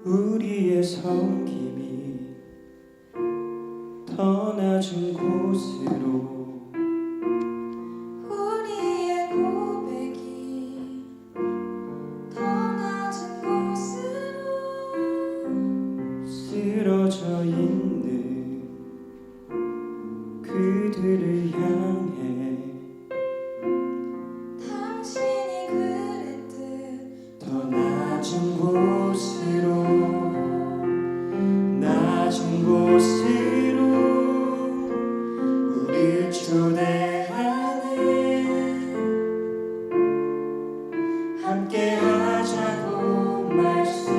우리의 섬김이 더 낮은 곳으로 우리의 고백이 더 낮은 곳으로 쓰러져 있는 그들을 향해 당신이 그랬듯 더 낮은 곳으로 낮은 곳으로 우릴 초대하네 함께 하자고 말씀하시네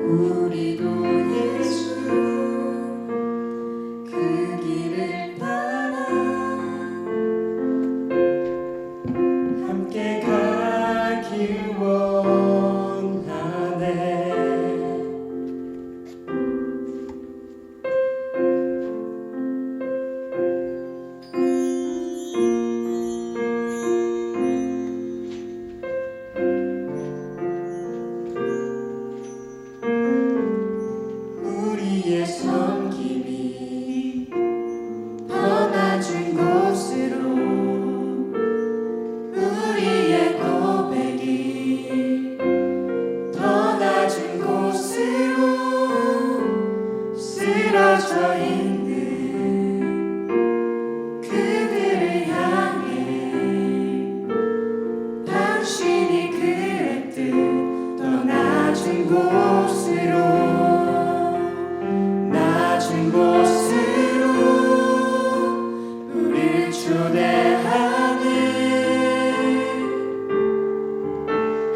우리도 예수 그 길을 따라 함께 가길 원하네 우리의 섬김이 더 낮은 곳으로 우리의 고백이 더 낮은 곳으로 쓰러져 있는 그들을 향해 당신이 그랬듯 더 낮은 곳으로 낮은 곳으로 우릴 초대하네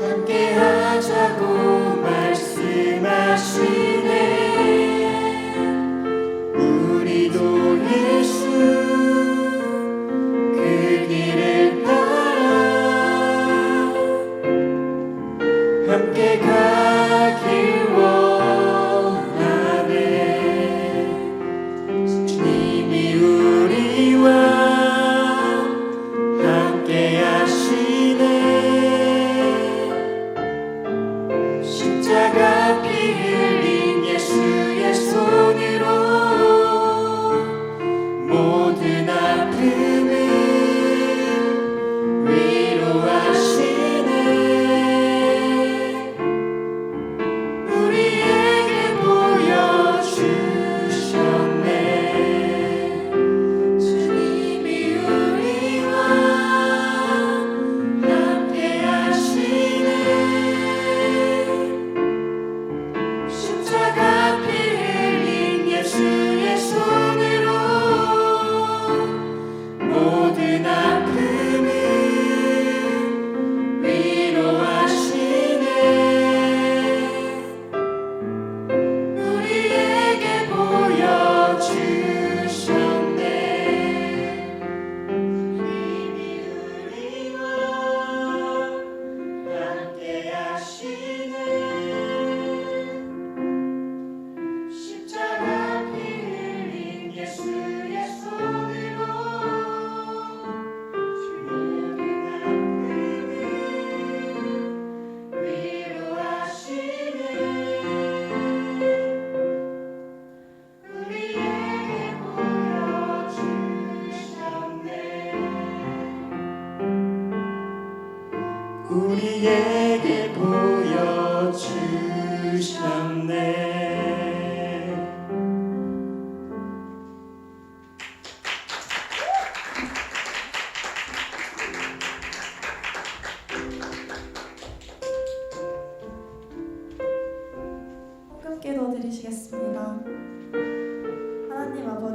함께 하자고 말씀하시네 우리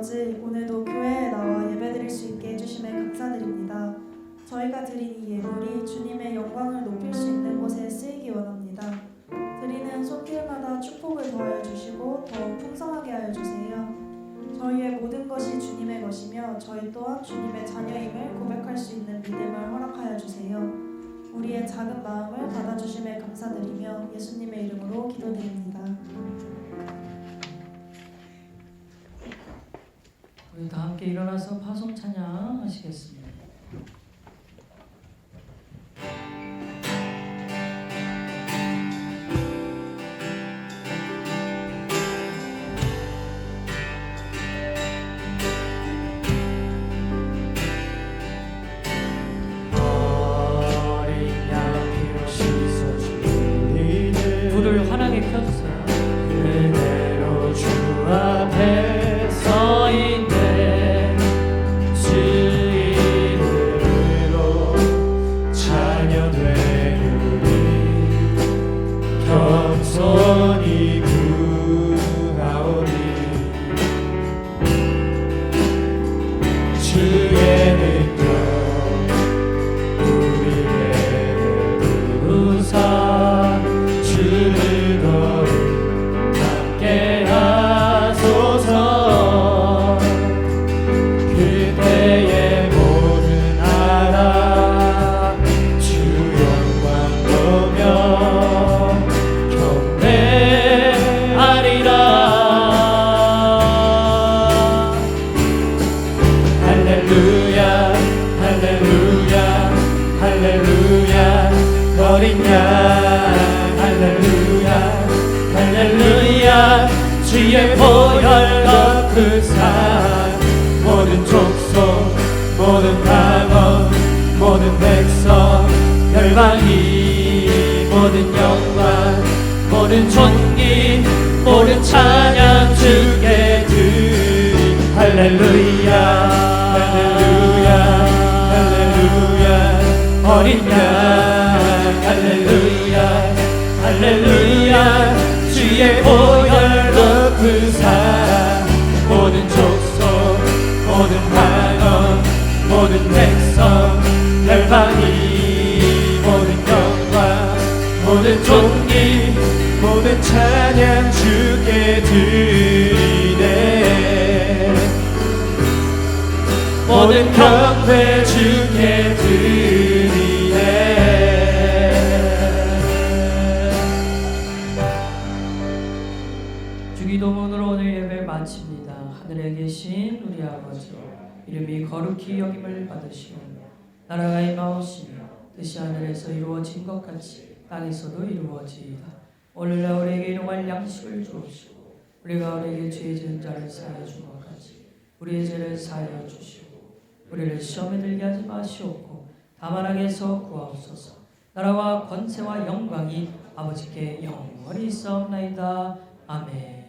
아버지, 오늘도 교회에 나와 예배드릴 수 있게 해주심에 감사드립니다. 저희가 드린 이 예물이 주님의 영광을 높일 수 있는 곳에 쓰이기 원합니다. 드리는 손길마다 축복을 더하여 주시고 더욱 풍성하게 하여 주세요. 저희의 모든 것이 주님의 것이며 저희 또한 주님의 자녀임을 고백할 수 있는 믿음을 허락하여 주세요. 우리의 작은 마음을 받아주심에 감사드리며 예수님의 이름으로 기도드립니다. 우리 다 함께 일어나서 파송 찬양 하시겠습니다. 불을 환하게 켜주세요. 그대로 주 앞에 서 있네. 주 이름으로 찬양되느니 겸손히 구하오니 주의 능력 우리에게 부사 주를 더욱 함께 하소서. 그때의 모든 나라 주 영광 보며 경배하리라. 할렐루야 할렐루야 할렐루야 어린 양 할렐루야 할렐루야 주의 보혈 거룩사 모든 족속 모든 방언 모든 백성 열방이 모든 영광 모든 존귀 모든 찬양 주께 드리. 할렐루야 할렐루야 할렐루야 어린 양 할렐루야 할렐루야 주의 보혈 높으사 모든 족속 모든 방언 모든 백성 열방이 모든 영광 모든 존귀 모든 찬양 주께 드리네. 모든 경배 주께 드리네. 주기도문으로 오늘 예배를 마칩니다. 하늘에 계신 우리 아버지, 이름이 거룩히 여김을 받으시오. 나라가 임하옵시며 뜻이 하늘에서 이루어진 것 같이 땅에서도 이루어지이다. 오늘날 우리에게 일용할 양식을 주옵시고 우리가 우리에게 죄 지은 자를 사하여 준 것 같이 우리의 죄를 사하여 주시고 우리를 시험에 들게 하지 마시옵고 다만 악에서 구하옵소서. 나라와 권세와 영광이 아버지께 영원히 있사옵나이다. 아멘.